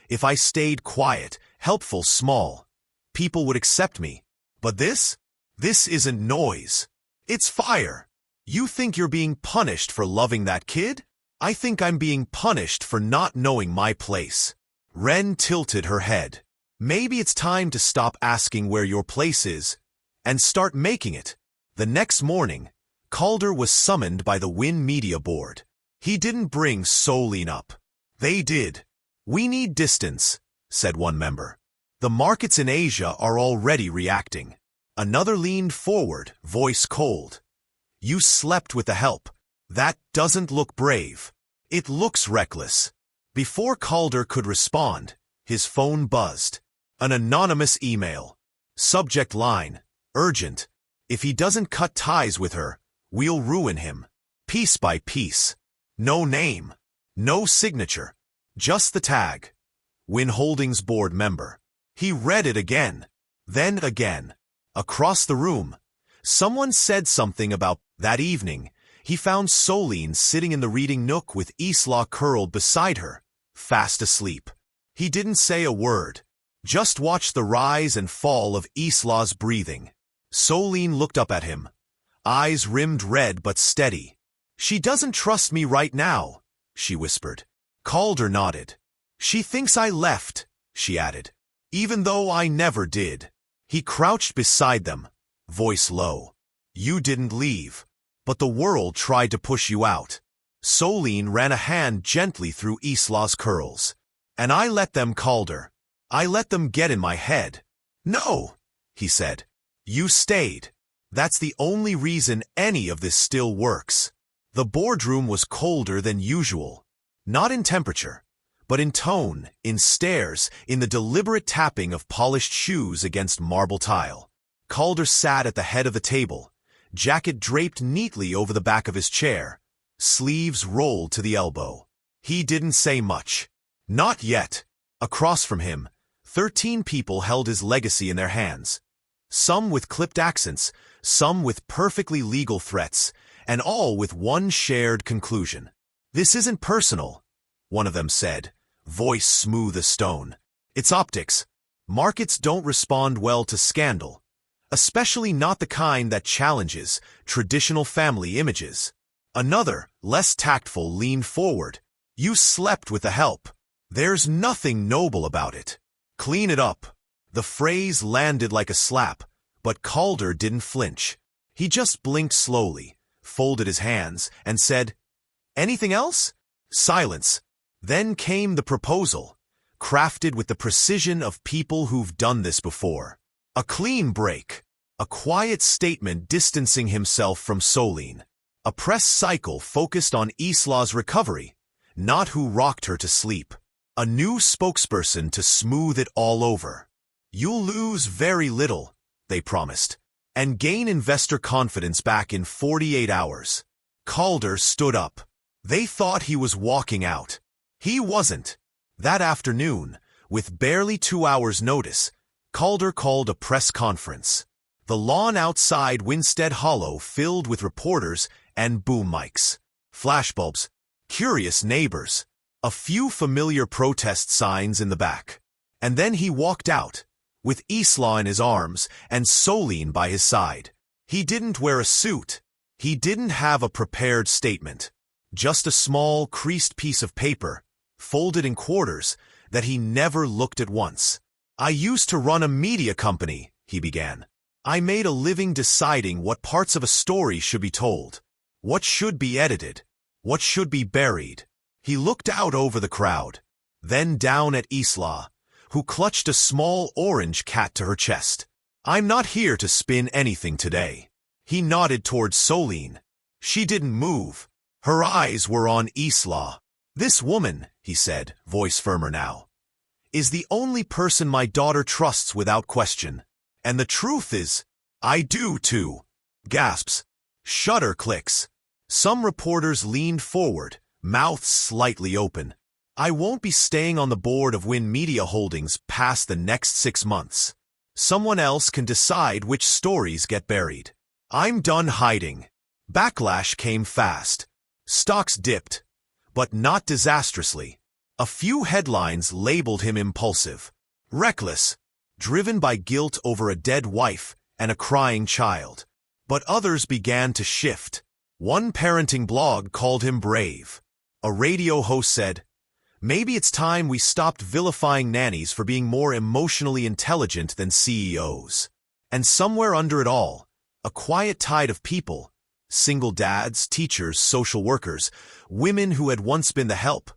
if I stayed quiet, helpful, small, people would accept me. But this isn't noise. It's fire. You think you're being punished for loving that kid? I think I'm being punished for not knowing my place." Ren tilted her head. "Maybe it's time to stop asking where your place is and start making it." The next morning, Calder was summoned by the Wynn Media Board. He didn't bring Solène up. They did. "We need distance," said one member. "The markets in Asia are already reacting." Another leaned forward, voice cold. "You slept with the help. That doesn't look brave. It looks reckless." Before Calder could respond, his phone buzzed. An anonymous email. Subject line, "Urgent. If he doesn't cut ties with her, we'll ruin him. Piece by piece." No name. No signature. Just the tag. Wynn Holdings board member. He read it again. Then again. Across the room, someone said something about that evening. He found Solène sitting in the reading nook with Isla curled beside her, fast asleep. He didn't say a word. Just watched the rise and fall of Isla's breathing. Solène looked up at him, eyes rimmed red but steady. "She doesn't trust me right now," she whispered. Calder nodded. "She thinks I left," she added, "even though I never did." He crouched beside them, voice low. "You didn't leave, but the world tried to push you out." Solène ran a hand gently through Isla's curls. "And I let them, Calder. I let them get in my head." "No," he said. "You stayed. That's the only reason any of this still works." The boardroom was colder than usual. Not in temperature, but in tone, in stares, in the deliberate tapping of polished shoes against marble tile. Calder sat at the head of the table, jacket draped neatly over the back of his chair, sleeves rolled to the elbow. He didn't say much. Not yet. Across from him, 13 people held his legacy in their hands. Some with clipped accents, some with perfectly legal threats, and all with one shared conclusion. This isn't personal. one of them said, voice smooth as stone. It's optics. Markets don't respond well to scandal, especially not the kind that challenges traditional family images. Another, less tactful, leaned forward. You slept with the help. There's nothing noble about it. Clean it up. The phrase landed like a slap, but Calder didn't flinch. He just blinked slowly, folded his hands, and said, anything else? Silence. Then came the proposal, crafted with the precision of people who've done this before. A clean break. A quiet statement distancing himself from Solène. A press cycle focused on Isla's recovery, not who rocked her to sleep. A new spokesperson to smooth it all over. You'll lose very little, they promised, and gain investor confidence back in 48 hours. Calder stood up. They thought he was walking out. He wasn't. That afternoon, with barely 2 hours' notice, Calder called a press conference. The lawn outside Winstead Hollow filled with reporters and boom mics, flashbulbs, curious neighbors, a few familiar protest signs in the back. And then he walked out, with Isla in his arms and Solène by his side. He didn't wear a suit. He didn't have a prepared statement. Just a small, creased piece of paper, folded in quarters, that he never looked at once. I used to run a media company, he began. I made a living deciding what parts of a story should be told, what should be edited, what should be buried. He looked out over the crowd, then down at Isla, who clutched a small orange cat to her chest. I'm not here to spin anything today. He nodded towards Solène. She didn't move. Her eyes were on Isla. This woman, he said, voice firmer now, is the only person my daughter trusts without question. And the truth is, I do too. Gasps. Shutter clicks. Some reporters leaned forward, mouths slightly open. I won't be staying on the board of Wynn Media Holdings past the next 6 months. Someone else can decide which stories get buried. I'm done hiding. Backlash came fast. Stocks dipped, but not disastrously. A few headlines labeled him impulsive, reckless, driven by guilt over a dead wife and a crying child. But others began to shift. One parenting blog called him brave. A radio host said, maybe it's time we stopped vilifying nannies for being more emotionally intelligent than CEOs. And somewhere under it all, a quiet tide of people, single dads, teachers, social workers, women who had once been the help,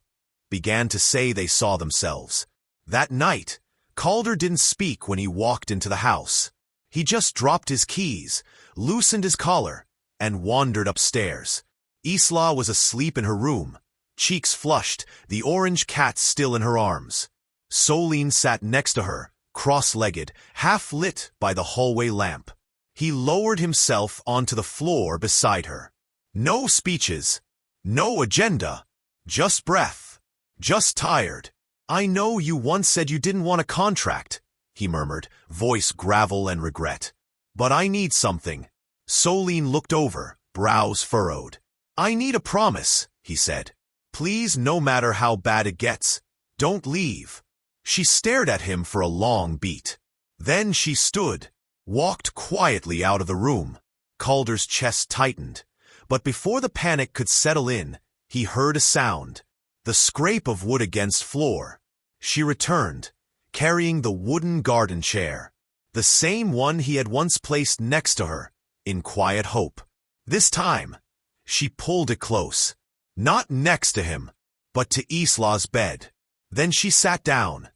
began to say they saw themselves. That night, Calder didn't speak when he walked into the house. He just dropped his keys, loosened his collar, and wandered upstairs. Isla was asleep in her room, cheeks flushed, the orange cat still in her arms. Solène sat next to her, cross-legged, half-lit by the hallway lamp. He lowered himself onto the floor beside her. No speeches, no agenda, just breath, just tired. I know you once said you didn't want a contract, he murmured, voice gravel and regret. But I need something. Solène looked over, brows furrowed. I need a promise, he said. Please, no matter how bad it gets, don't leave. She stared at him for a long beat. Then she stood, walked quietly out of the room. Calder's chest tightened, but before the panic could settle in, he heard a sound. The scrape of wood against floor. She returned, carrying the wooden garden chair, the same one he had once placed next to her, in quiet hope. This time, she pulled it close, not next to him, but to Isla's bed. Then she sat down,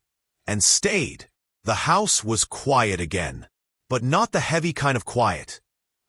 and stayed. The house was quiet again, but not the heavy kind of quiet,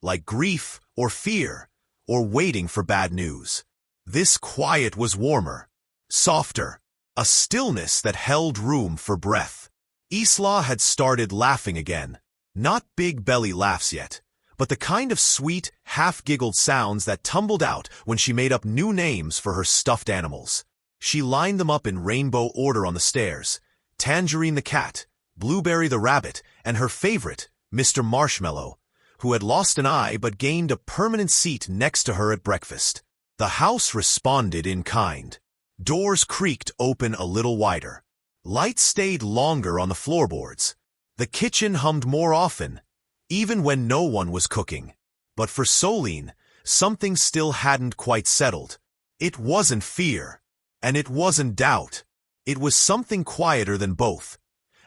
like grief or fear, or waiting for bad news. This quiet was warmer, softer, a stillness that held room for breath. Isla had started laughing again, not big belly laughs yet, but the kind of sweet, half-giggled sounds that tumbled out when she made up new names for her stuffed animals. She lined them up in rainbow order on the stairs: Tangerine the cat, Blueberry the rabbit, and her favorite, Mr. Marshmallow, who had lost an eye but gained a permanent seat next to her at breakfast. The house responded in kind. Doors creaked open a little wider. Lights stayed longer on the floorboards. The kitchen hummed more often, even when no one was cooking. But for Solène, something still hadn't quite settled. It wasn't fear, and it wasn't doubt. It was something quieter than both.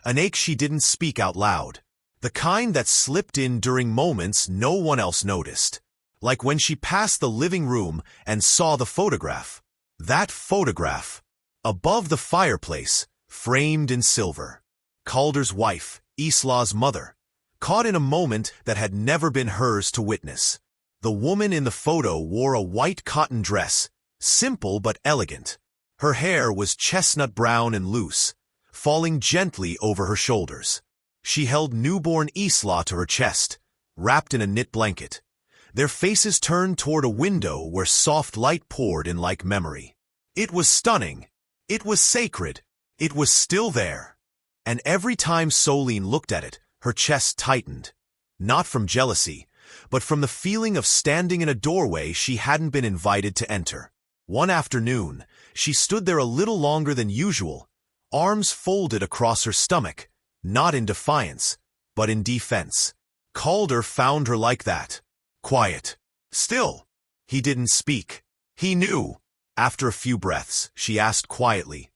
An ache she didn't speak out loud. The kind that slipped in during moments no one else noticed. Like when she passed the living room and saw the photograph. That photograph, above the fireplace, framed in silver. Calder's wife, Isla's mother, caught in a moment that had never been hers to witness. The woman in the photo wore a white cotton dress, simple but elegant. Her hair was chestnut brown and loose, falling gently over her shoulders. She held newborn Isla to her chest, wrapped in a knit blanket. Their faces turned toward a window where soft light poured in like memory. It was stunning. It was sacred. It was still there. And every time Solène looked at it, her chest tightened. Not from jealousy, but from the feeling of standing in a doorway she hadn't been invited to enter. One afternoon, she stood there a little longer than usual, arms folded across her stomach, not in defiance, but in defense. Calder found her like that. Quiet. Still. He didn't speak. He knew. After a few breaths, she asked quietly,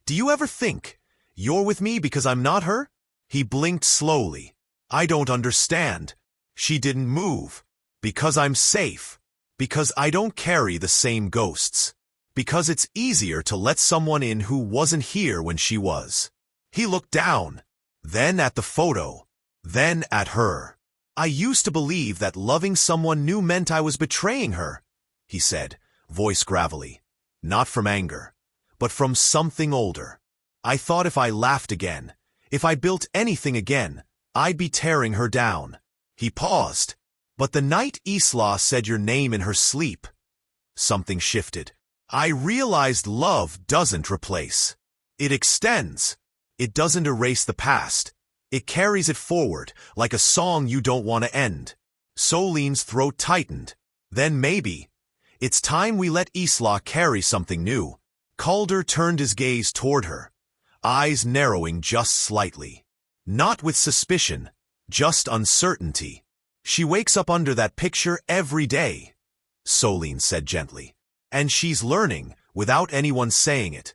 "Do you ever think you're with me because I'm not her?" He blinked slowly. "I don't understand." She didn't move. "Because I'm safe. Because I don't carry the same ghosts. Because it's easier to let someone in who wasn't here when she was." He looked down, then at the photo, then at her. "I used to believe that loving someone new meant I was betraying her," he said, voice gravelly. Not from anger, but from something older. "I thought if I laughed again, if I built anything again, I'd be tearing her down." He paused. "But the night Isla said your name in her sleep," something shifted. "I realized love doesn't replace. It extends. It doesn't erase the past. It carries it forward, like a song you don't want to end." Solène's throat tightened. "Then maybe it's time we let Isla carry something new." Calder turned his gaze toward her, eyes narrowing just slightly. Not with suspicion, just uncertainty. "She wakes up under that picture every day," Solène said gently. "And she's learning, without anyone saying it,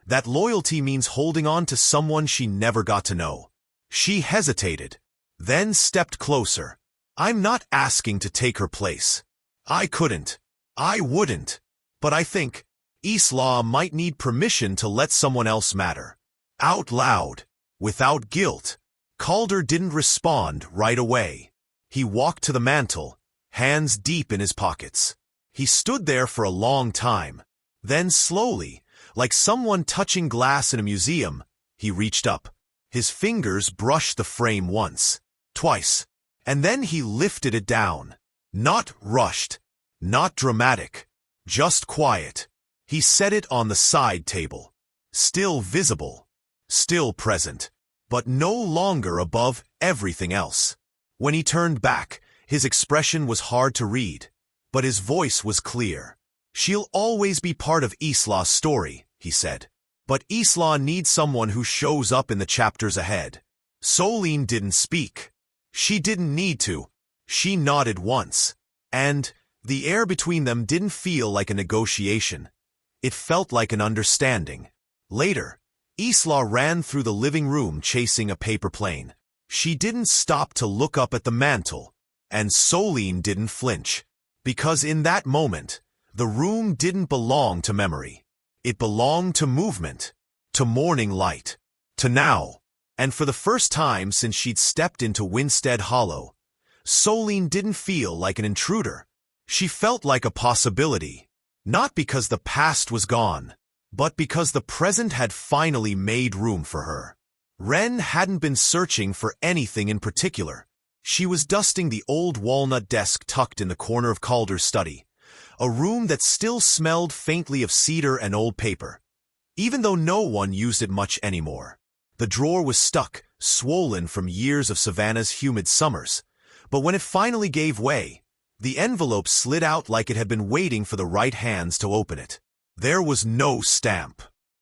that loyalty means holding on to someone she never got to know." She hesitated, then stepped closer. "I'm not asking to take her place. I couldn't. I wouldn't. But I think Isla might need permission to let someone else matter." Out loud, without guilt. Calder didn't respond right away. He walked to the mantel, hands deep in his pockets. He stood there for a long time. Then slowly, like someone touching glass in a museum, he reached up. His fingers brushed the frame once, twice, and then he lifted it down. Not rushed, not dramatic, just quiet. He set it on the side table. Still visible, still present, but no longer above everything else. When he turned back, his expression was hard to read, but his voice was clear. "She'll always be part of Isla's story," he said. "But Isla needs someone who shows up in the chapters ahead." Solène didn't speak. She didn't need to. She nodded once. And the air between them didn't feel like a negotiation. It felt like an understanding. Later, Isla ran through the living room chasing a paper plane. She didn't stop to look up at the mantel, and Solène didn't flinch. Because in that moment, the room didn't belong to memory. It belonged to movement, to morning light, to now. And for the first time since she'd stepped into Winstead Hollow, Solène didn't feel like an intruder. She felt like a possibility. Not because the past was gone, but because the present had finally made room for her. Wren hadn't been searching for anything in particular. She was dusting the old walnut desk tucked in the corner of Calder's study, a room that still smelled faintly of cedar and old paper, even though no one used it much anymore. The drawer was stuck, swollen from years of Savannah's humid summers, but when it finally gave way, the envelope slid out like it had been waiting for the right hands to open it. There was no stamp,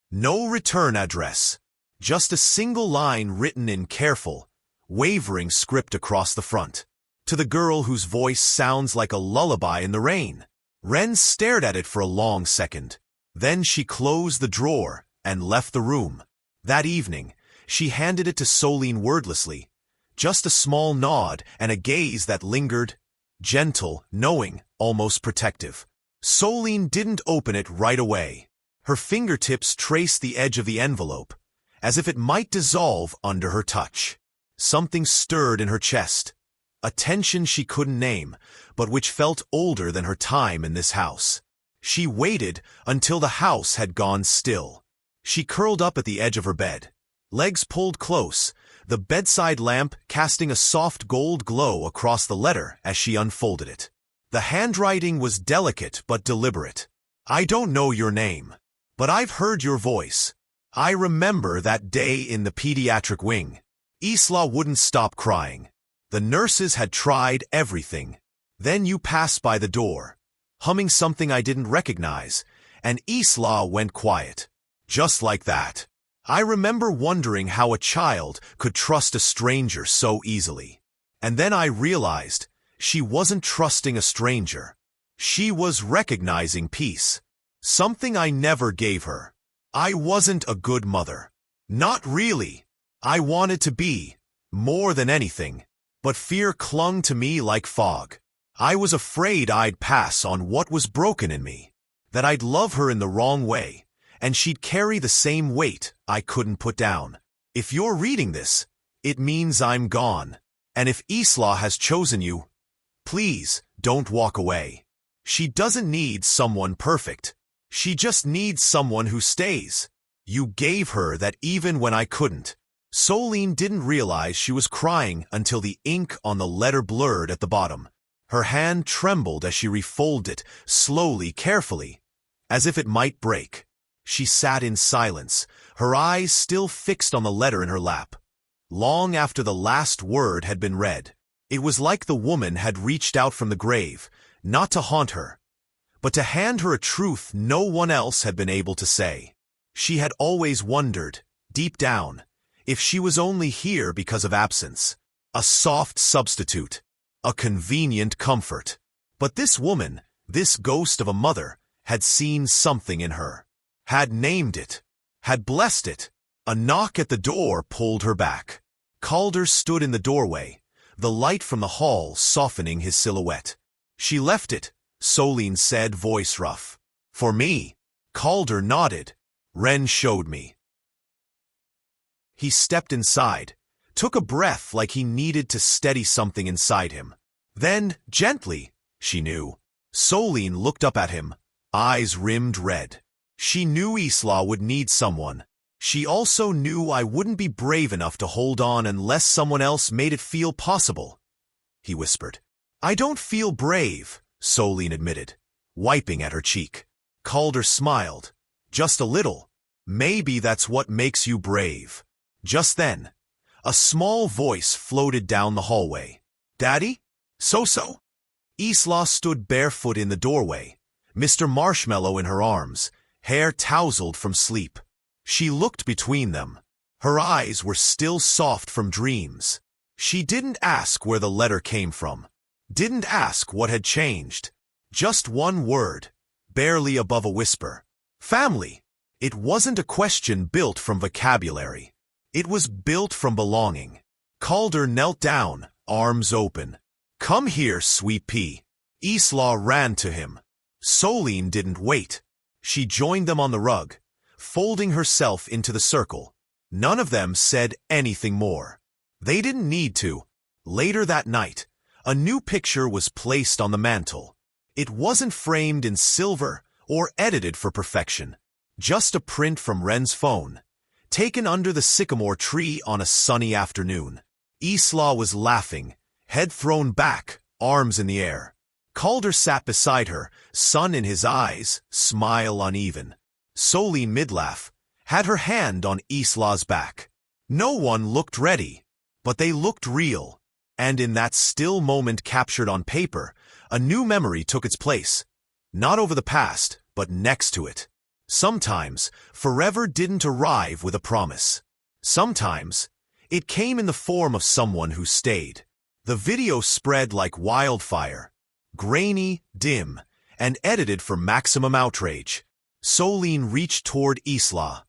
no return address, just a single line written in careful, wavering script across the front. To the girl whose voice sounds like a lullaby in the rain. Wren stared at it for a long second. Then she closed the drawer and left the room. That evening, she handed it to Solène wordlessly, just a small nod and a gaze that lingered, gentle, knowing, almost protective. Solène didn't open it right away. Her fingertips traced the edge of the envelope, as if it might dissolve under her touch. Something stirred in her chest, a tension she couldn't name, but which felt older than her time in this house. She waited until the house had gone still. She curled up at the edge of her bed, legs pulled close, the bedside lamp casting a soft gold glow across the letter as she unfolded it. The handwriting was delicate but deliberate. I don't know your name, but I've heard your voice. I remember that day in the pediatric wing. Isla wouldn't stop crying. The nurses had tried everything. Then you passed by the door, humming something I didn't recognize, and Isla went quiet. Just like that. I remember wondering how a child could trust a stranger so easily. And then I realized she wasn't trusting a stranger. She was recognizing peace. Something I never gave her. I wasn't a good mother. Not really. I wanted to be, more than anything. But fear clung to me like fog. I was afraid I'd pass on what was broken in me, that I'd love her in the wrong way, and she'd carry the same weight I couldn't put down. If you're reading this, it means I'm gone. And if Isla has chosen you, please don't walk away. She doesn't need someone perfect. She just needs someone who stays. You gave her that even when I couldn't. Solène didn't realize she was crying until the ink on the letter blurred at the bottom. Her hand trembled as she refolded it, slowly, carefully, as if it might break. She sat in silence, her eyes still fixed on the letter in her lap. Long after the last word had been read, it was like the woman had reached out from the grave, not to haunt her, but to hand her a truth no one else had been able to say. She had always wondered, deep down, if she was only here because of absence, a soft substitute, a convenient comfort. But this woman, this ghost of a mother, had seen something in her, had named it, had blessed it. A knock at the door pulled her back. Calder stood in the doorway, the light from the hall softening his silhouette. She left it, Solène said, voice rough. For me. Calder nodded. Wren showed me. He stepped inside, took a breath like he needed to steady something inside him. Then, gently, she knew. Solène looked up at him, eyes rimmed red. She knew Isla would need someone. She also knew I wouldn't be brave enough to hold on unless someone else made it feel possible, he whispered. I don't feel brave, Solène admitted, wiping at her cheek. Calder smiled. Just a little. Maybe that's what makes you brave. Just then, a small voice floated down the hallway. Daddy? Soso? Isla stood barefoot in the doorway, Mr. Marshmallow in her arms, hair tousled from sleep. She looked between them. Her eyes were still soft from dreams. She didn't ask where the letter came from. Didn't ask what had changed. Just one word, barely above a whisper. Family. It wasn't a question built from vocabulary. It was built from belonging. Calder knelt down, arms open. Come here, sweet pea. Isla ran to him. Solène didn't wait. She joined them on the rug, folding herself into the circle. None of them said anything more. They didn't need to. Later that night, a new picture was placed on the mantel. It wasn't framed in silver or edited for perfection. Just a print from Wren's phone, taken under the sycamore tree on a sunny afternoon. Isla was laughing, head thrown back, arms in the air. Calder sat beside her, sun in his eyes, smile uneven. Solène, mid-laugh, had her hand on Isla's back. No one looked ready, but they looked real. And in that still moment captured on paper, a new memory took its place. Not over the past, but next to it. Sometimes, forever didn't arrive with a promise. Sometimes, it came in the form of someone who stayed. The video spread like wildfire, grainy, dim, and edited for maximum outrage. Solène reached toward Isla,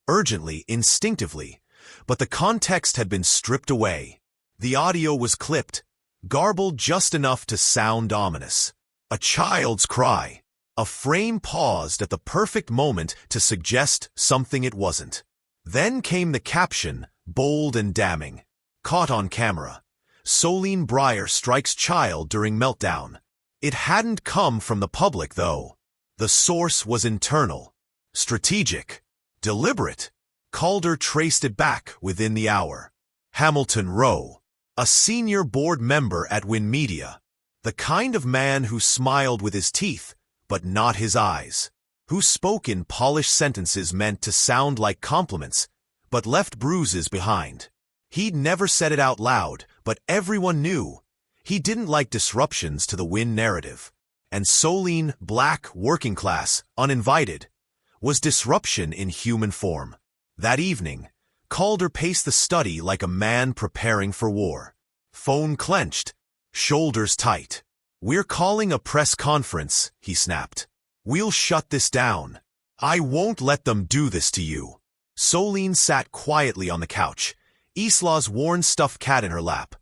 urgently, instinctively, but the context had been stripped away. The audio was clipped, garbled just enough to sound ominous. A child's cry. A frame paused at the perfect moment to suggest something it wasn't. Then came the caption, bold and damning. Caught on camera. Solène Briar strikes child during meltdown. It hadn't come from the public, though. The source was internal, strategic, deliberate. Calder traced it back within the hour. Hamilton Rowe, a senior board member at Wynn Media. The kind of man who smiled with his teeth, but not his eyes. Who spoke in polished sentences meant to sound like compliments, but left bruises behind. He'd never said it out loud, but everyone knew. He didn't like disruptions to the Wynn narrative. And Solène, black, working class, uninvited, was disruption in human form. That evening, Calder paced the study like a man preparing for war. Phone clenched, shoulders tight. "We're calling a press conference," he snapped. "We'll shut this down. I won't let them do this to you." Solène sat quietly on the couch, Isla's worn stuffed cat in her lap.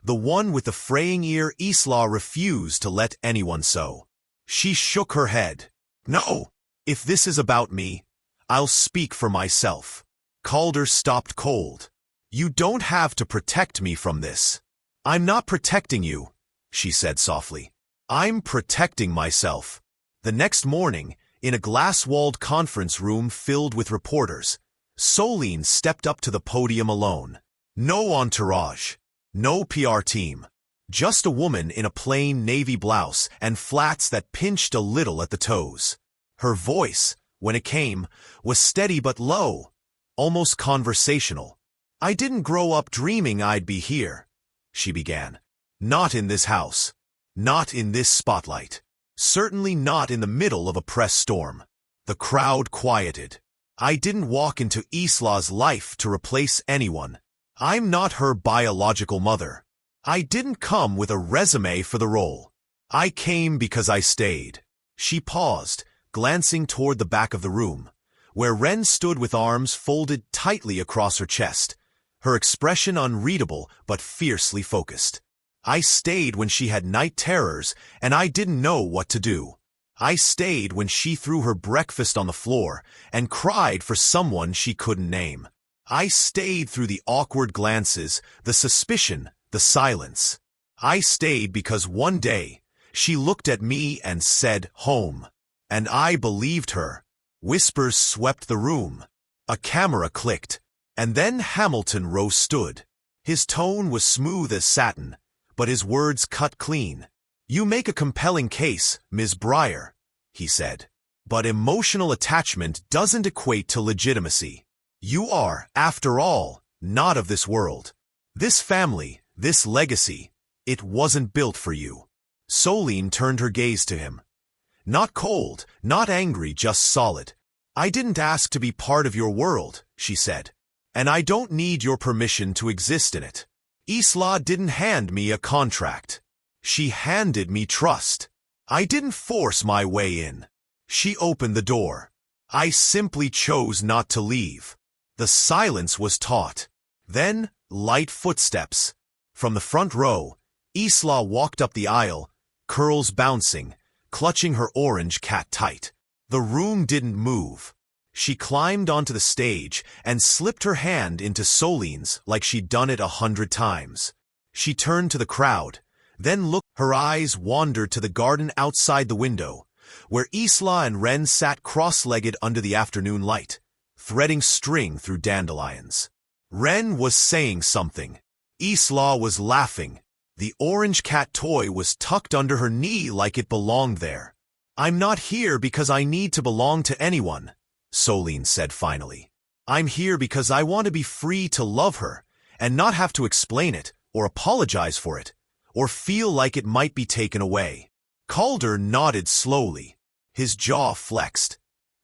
The one with the fraying ear Isla refused to let anyone sew. She shook her head. "No, if this is about me, I'll speak for myself." Calder stopped cold. "You don't have to protect me from this." "I'm not protecting you," she said softly. "I'm protecting myself." The next morning, in a glass-walled conference room filled with reporters, Solène stepped up to the podium alone. No entourage, no PR team, just a woman in a plain navy blouse and flats that pinched a little at the toes. Her voice, when it came, was steady but low, almost conversational. "I didn't grow up dreaming I'd be here," she began. "Not in this house. Not in this spotlight. Certainly not in the middle of a press storm." The crowd quieted. "I didn't walk into Isla's life to replace anyone. I'm not her biological mother. I didn't come with a resume for the role. I came because I stayed." She paused, glancing toward the back of the room, where Wren stood with arms folded tightly across her chest, her expression unreadable but fiercely focused. "I stayed when she had night terrors and I didn't know what to do. I stayed when she threw her breakfast on the floor and cried for someone she couldn't name. I stayed through the awkward glances, the suspicion, the silence. I stayed because one day she looked at me and said, 'Home.' And I believed her." Whispers swept the room. A camera clicked, and then Hamilton Rowe stood. His tone was smooth as satin, but his words cut clean. "You make a compelling case, Ms. Briar," he said. "But emotional attachment doesn't equate to legitimacy. You are, after all, not of this world. This family, this legacy, it wasn't built for you." Solène turned her gaze to him. Not cold, not angry, just solid. "I didn't ask to be part of your world," she said. "And I don't need your permission to exist in it. Isla didn't hand me a contract. She handed me trust. I didn't force my way in. She opened the door. I simply chose not to leave." The silence was taut. Then, light footsteps. From the front row, Isla walked up the aisle, curls bouncing, clutching her orange cat tight. The room didn't move. She climbed onto the stage and slipped her hand into Solène's like she'd done it 100 times. She turned to the crowd, then looked. Her eyes wandered to the garden outside the window, where Isla and Wren sat cross-legged under the afternoon light, threading string through dandelions. Wren was saying something. Isla was laughing. The orange cat toy was tucked under her knee like it belonged there. "I'm not here because I need to belong to anyone," Solène said finally. "I'm here because I want to be free to love her and not have to explain it or apologize for it or feel like it might be taken away." Calder nodded slowly. His jaw flexed.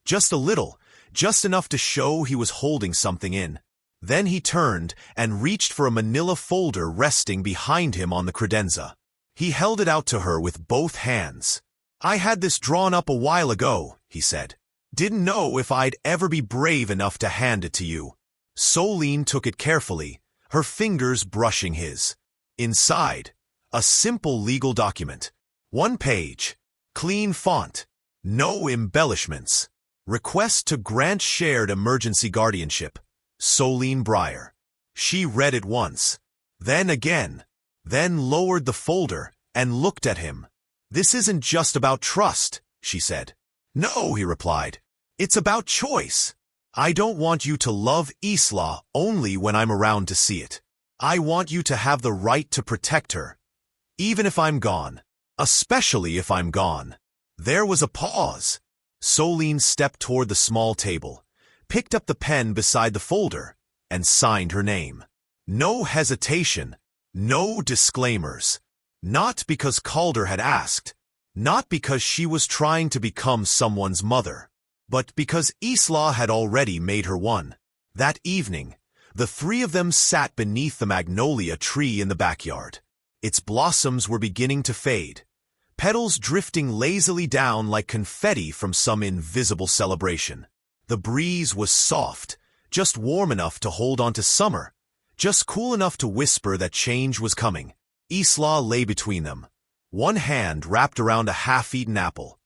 Just a little, just enough to show he was holding something in. Then he turned and reached for a manila folder resting behind him on the credenza. He held it out to her with both hands. "I had this drawn up a while ago," he said. "Didn't know if I'd ever be brave enough to hand it to you." Solène took it carefully, her fingers brushing his. Inside, a simple legal document. 1 page. Clean font. No embellishments. Request to grant shared emergency guardianship. Solène Briar. She read it once, then again, then lowered the folder and looked at him. "This isn't just about trust," she said. "No," he replied. "It's about choice. I don't want you to love Isla only when I'm around to see it. I want you to have the right to protect her, even if I'm gone. Especially if I'm gone." There was a pause. Solène stepped toward the small table, picked up the pen beside the folder, and signed her name. No hesitation, no disclaimers. Not because Calder had asked, not because she was trying to become someone's mother, but because Isla had already made her one. That evening, the three of them sat beneath the magnolia tree in the backyard. Its blossoms were beginning to fade, petals drifting lazily down like confetti from some invisible celebration. The breeze was soft, just warm enough to hold on to summer, just cool enough to whisper that change was coming. Isla lay between them, one hand wrapped around a half-eaten apple,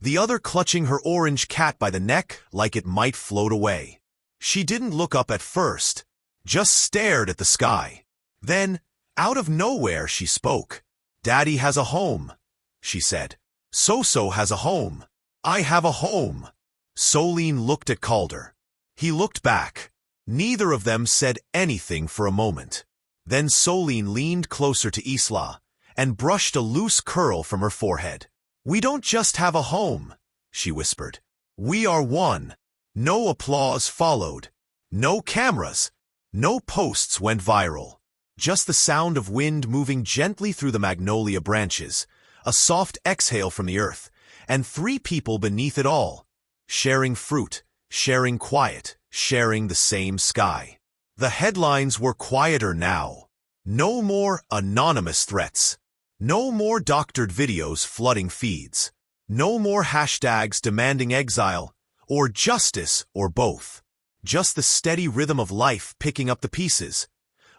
the other clutching her orange cat by the neck like it might float away. She didn't look up at first, just stared at the sky. Then, out of nowhere, she spoke. "Daddy has a home," she said. "Soso has a home. I have a home." Solène looked at Calder. He looked back. Neither of them said anything for a moment. Then Solène leaned closer to Isla and brushed a loose curl from her forehead. "We don't just have a home," she whispered. "We are one." No applause followed. No cameras. No posts went viral. Just the sound of wind moving gently through the magnolia branches, a soft exhale from the earth, and three people beneath it all, sharing fruit, sharing quiet, sharing the same sky. The headlines were quieter now. No more anonymous threats. No more doctored videos flooding feeds. No more hashtags demanding exile, or justice, or both. Just the steady rhythm of life picking up the pieces,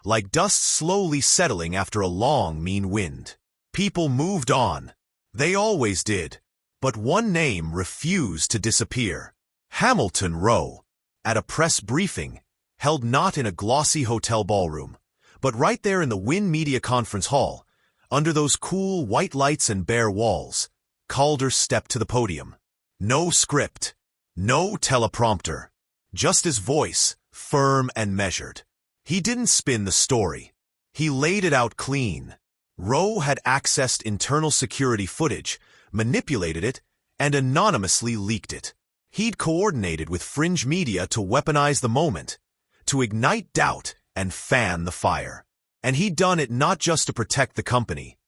like dust slowly settling after a long, mean wind. People moved on. They always did. But one name refused to disappear. Hamilton Rowe. At a press briefing, held not in a glossy hotel ballroom, but right there in the Wynn Media Conference Hall, under those cool white lights and bare walls, Calder stepped to the podium. No script, no teleprompter, just his voice, firm and measured. He didn't spin the story. He laid it out clean. Rowe had accessed internal security footage, manipulated it, and anonymously leaked it. He'd coordinated with fringe media to weaponize the moment, to ignite doubt and fan the fire. And he'd done it not just to protect the company,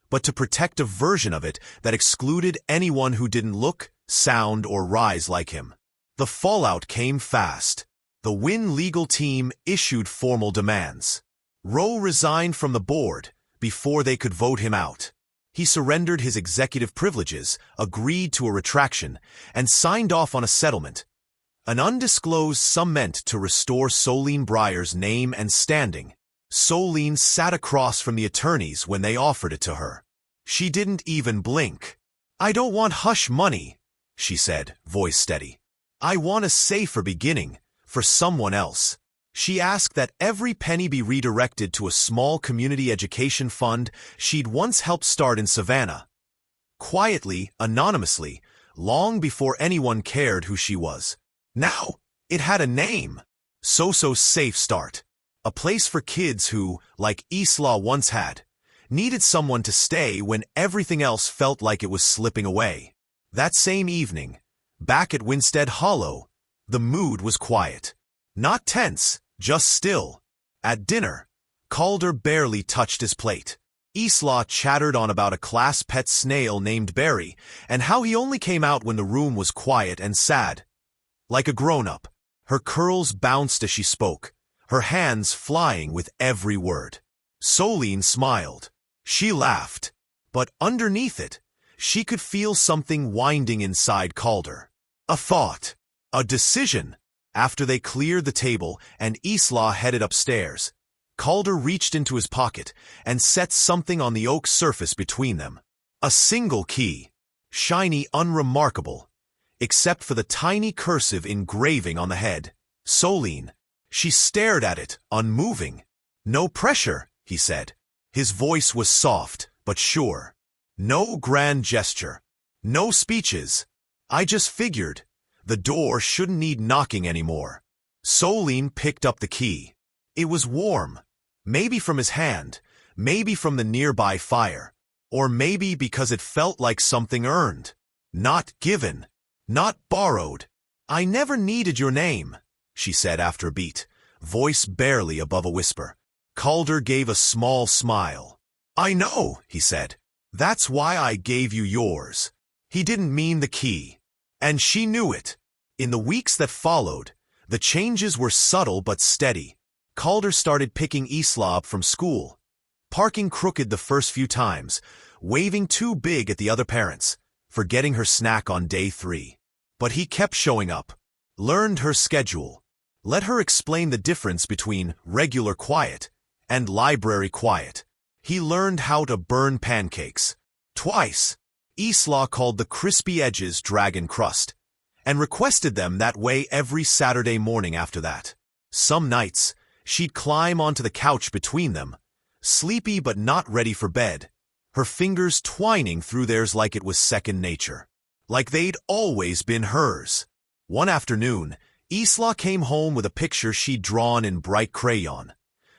but to protect a version of it that excluded anyone who didn't look, sound, or rise like him. The fallout came fast. The Wynn legal team issued formal demands. Rowe resigned from the board before they could vote him out. He surrendered his executive privileges, agreed to a retraction, and signed off on a settlement, an undisclosed sum meant to restore Solène Briar's name and standing. Solène sat across from the attorneys when they offered it to her. She didn't even blink. "I don't want hush money," she said, voice steady. "I want a safer beginning, for someone else." She asked that every penny be redirected to a small community education fund she'd once helped start in Savannah. Quietly, anonymously, long before anyone cared who she was. Now, it had a name. Soso's Safe Start. A place for kids who, like Isla once had, needed someone to stay when everything else felt like it was slipping away. That same evening, back at Winstead Hollow, the mood was quiet. Not tense, just still. At dinner, Calder barely touched his plate. Isla chattered on about a class pet snail named Barry and how he only came out when the room was quiet and sad. like a grown-up. Her curls bounced as she spoke, her hands flying with every word. Solène smiled. She laughed. But underneath it, she could feel something winding inside Calder. A thought. A decision. After they cleared the table and Isla headed upstairs, Calder reached into his pocket and set something on the oak surface between them. A single key. Shiny, unremarkable, except for the tiny cursive engraving on the head. Solène. She stared at it, unmoving. No pressure, he said. His voice was soft, but sure. No grand gesture. No speeches. I just figured the door shouldn't need knocking anymore. Solène picked up the key. It was warm. Maybe from his hand, maybe from the nearby fire, or maybe because it felt like something earned. Not given. Not borrowed. I never needed your name, she said after a beat, voice barely above a whisper. Calder gave a small smile. I know, he said. That's why I gave you yours. He didn't mean the key. And she knew it. In the weeks that followed, the changes were subtle but steady. Calder started picking Isla up from school, parking crooked the first few times, waving too big at the other parents, forgetting her snack on day 3. But he kept showing up, learned her schedule, let her explain the difference between regular quiet and library quiet. He learned how to burn pancakes. Twice, Isla called the crispy edges dragon crust, and requested them that way every Saturday morning after that. Some nights, she'd climb onto the couch between them, sleepy but not ready for bed, her fingers twining through theirs like it was second nature, like they'd always been hers. One afternoon, Isla came home with a picture she'd drawn in bright crayon.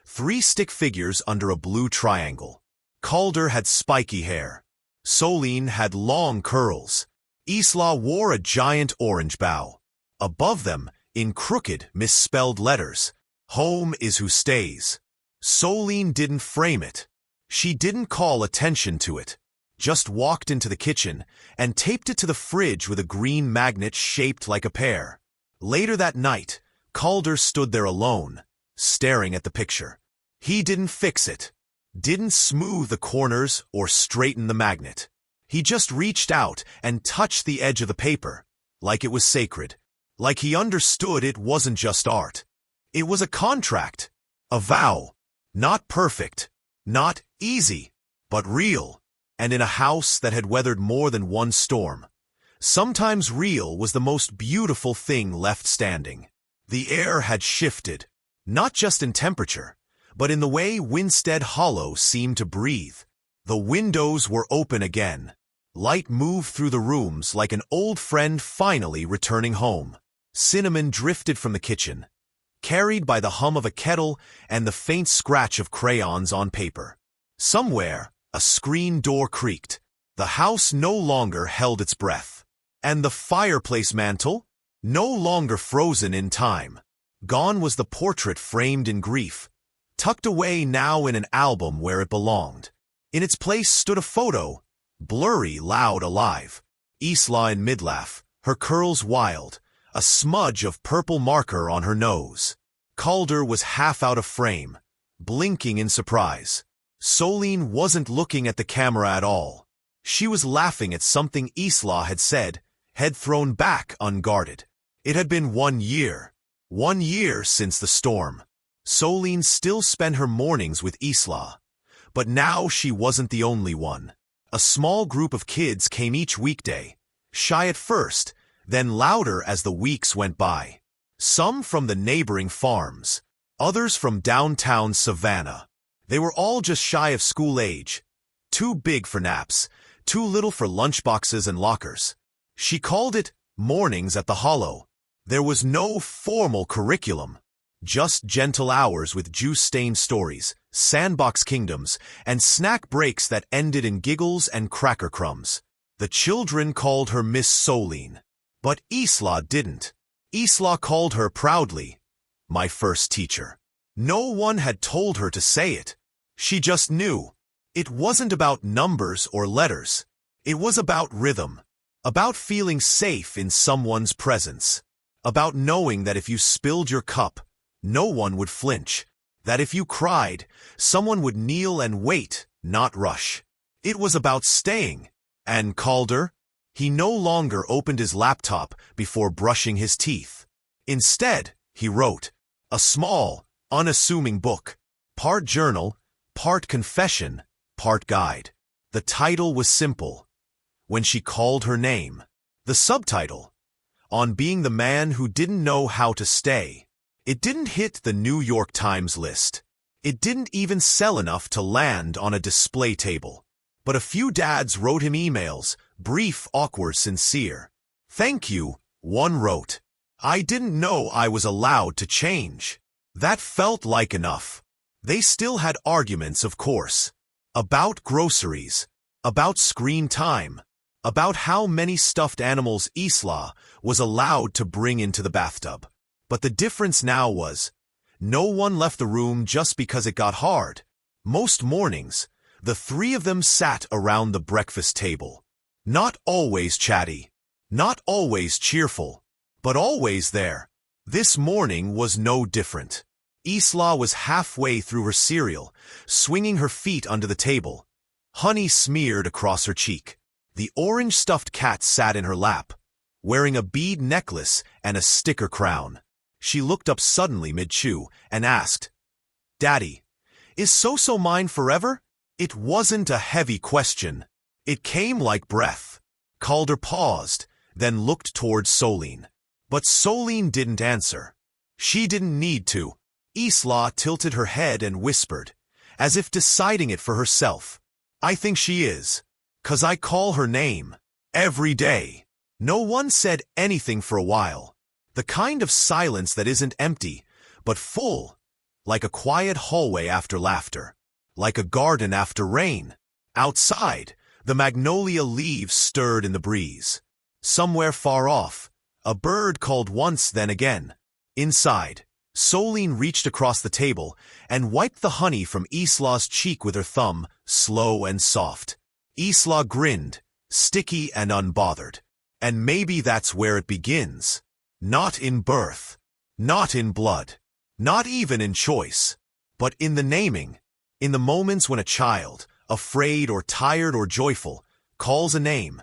3 stick figures under a blue triangle. Calder had spiky hair. Solène had long curls. Isla wore a giant orange bow. Above them, in crooked, misspelled letters, "Home is who stays." Solène didn't frame it. She didn't call attention to it. Just walked into the kitchen and taped it to the fridge with a green magnet shaped like a pear. Later that night, Calder stood there alone, staring at the picture. He didn't fix it, didn't smooth the corners or straighten the magnet. He just reached out and touched the edge of the paper, like it was sacred, like he understood it wasn't just art. It was a contract, a vow, not perfect, not easy, but real, and in a house that had weathered more than one storm. Sometimes real was the most beautiful thing left standing. The air had shifted, not just in temperature, but in the way Winstead Hollow seemed to breathe. The windows were open again. Light moved through the rooms like an old friend finally returning home. Cinnamon drifted from the kitchen, carried by the hum of a kettle and the faint scratch of crayons on paper. Somewhere, a screen door creaked. The house no longer held its breath. And the fireplace mantel? No longer frozen in time. Gone was the portrait framed in grief, tucked away now in an album where it belonged. In its place stood a photo, blurry, loud, alive. Isla in midlaugh, her curls wild, a smudge of purple marker on her nose. Calder was half out of frame, blinking in surprise. Solène wasn't looking at the camera at all. She was laughing at something Isla had said, head thrown back unguarded. It had been 1 year. 1 year since the storm. Solène still spent her mornings with Isla. But now she wasn't the only one. A small group of kids came each weekday, shy at first, then louder as the weeks went by. Some from the neighboring farms, others from downtown Savannah. They were all just shy of school age, too big for naps, too little for lunchboxes and lockers. She called it Mornings at the Hollow. There was no formal curriculum, just gentle hours with juice-stained stories, sandbox kingdoms, and snack breaks that ended in giggles and cracker crumbs. The children called her Miss Solène, but Isla didn't. Isla called her proudly, my first teacher. No one had told her to say it. She just knew. It wasn't about numbers or letters. It was about rhythm, about feeling safe in someone's presence. About knowing that if you spilled your cup, no one would flinch. That if you cried, someone would kneel and wait, not rush. It was about staying. And Calder? He no longer opened his laptop before brushing his teeth. Instead, he wrote a small, unassuming book. Part journal, part confession, part guide. The title was simple. When She Called Her Name. The subtitle, On Being the Man Who Didn't Know How to Stay. It didn't hit the New York Times list. It didn't even sell enough to land on a display table. But a few dads wrote him emails, brief, awkward, sincere. Thank you, one wrote. I didn't know I was allowed to change. That felt like enough. They still had arguments, of course. About groceries. About screen time. About how many stuffed animals Isla was allowed to bring into the bathtub. But the difference now was, no one left the room just because it got hard. Most mornings, the three of them sat around the breakfast table. Not always chatty, not always cheerful, but always there. This morning was no different. Isla was halfway through her cereal, swinging her feet under the table. Honey smeared across her cheek. The orange stuffed cat sat in her lap, wearing a bead necklace and a sticker crown. She looked up suddenly mid-chew and asked, Daddy, is Soso mine forever? It wasn't a heavy question. It came like breath. Calder paused, then looked towards Solène. But Solène didn't answer. She didn't need to. Isla tilted her head and whispered, as if deciding it for herself. I think she is. 'Cause I call her name. Every day. No one said anything for a while. The kind of silence that isn't empty, but full. Like a quiet hallway after laughter. Like a garden after rain. Outside, the magnolia leaves stirred in the breeze. Somewhere far off, a bird called once then again. Inside, Solène reached across the table and wiped the honey from Isla's cheek with her thumb, slow and soft. Isla grinned, sticky and unbothered. And maybe that's where it begins. Not in birth. Not in blood. Not even in choice. But in the naming. In the moments when a child, afraid or tired or joyful, calls a name.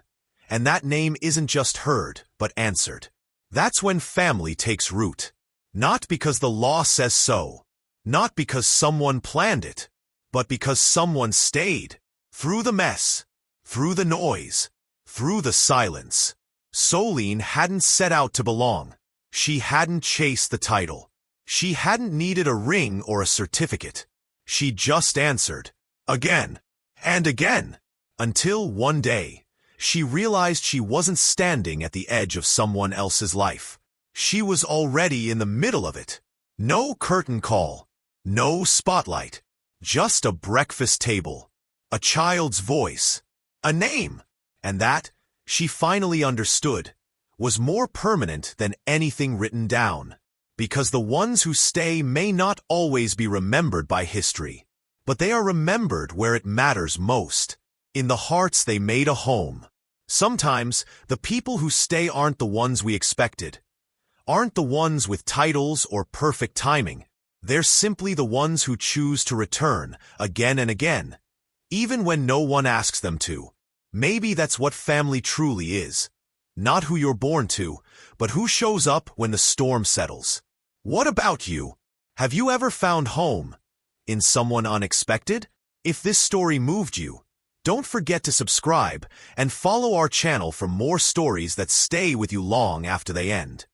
And that name isn't just heard, but answered. That's when family takes root. Not because the law says so. Not because someone planned it. But because someone stayed. Through the mess. Through the noise. Through the silence. Solène hadn't set out to belong. She hadn't chased the title. She hadn't needed a ring or a certificate. She just answered. Again. And again. Until one day, she realized she wasn't standing at the edge of someone else's life. She was already in the middle of it. No curtain call. No spotlight. Just a breakfast table. A child's voice. A name. And that, she finally understood, was more permanent than anything written down. Because the ones who stay may not always be remembered by history, but they are remembered where it matters most. In the hearts they made a home. Sometimes, the people who stay aren't the ones we expected. Aren't the ones with titles or perfect timing. They're simply the ones who choose to return, again and again. Even when no one asks them to. Maybe that's what family truly is. Not who you're born to, but who shows up when the storm settles. What about you? Have you ever found home in someone unexpected? If this story moved you, don't forget to subscribe and follow our channel for more stories that stay with you long after they end.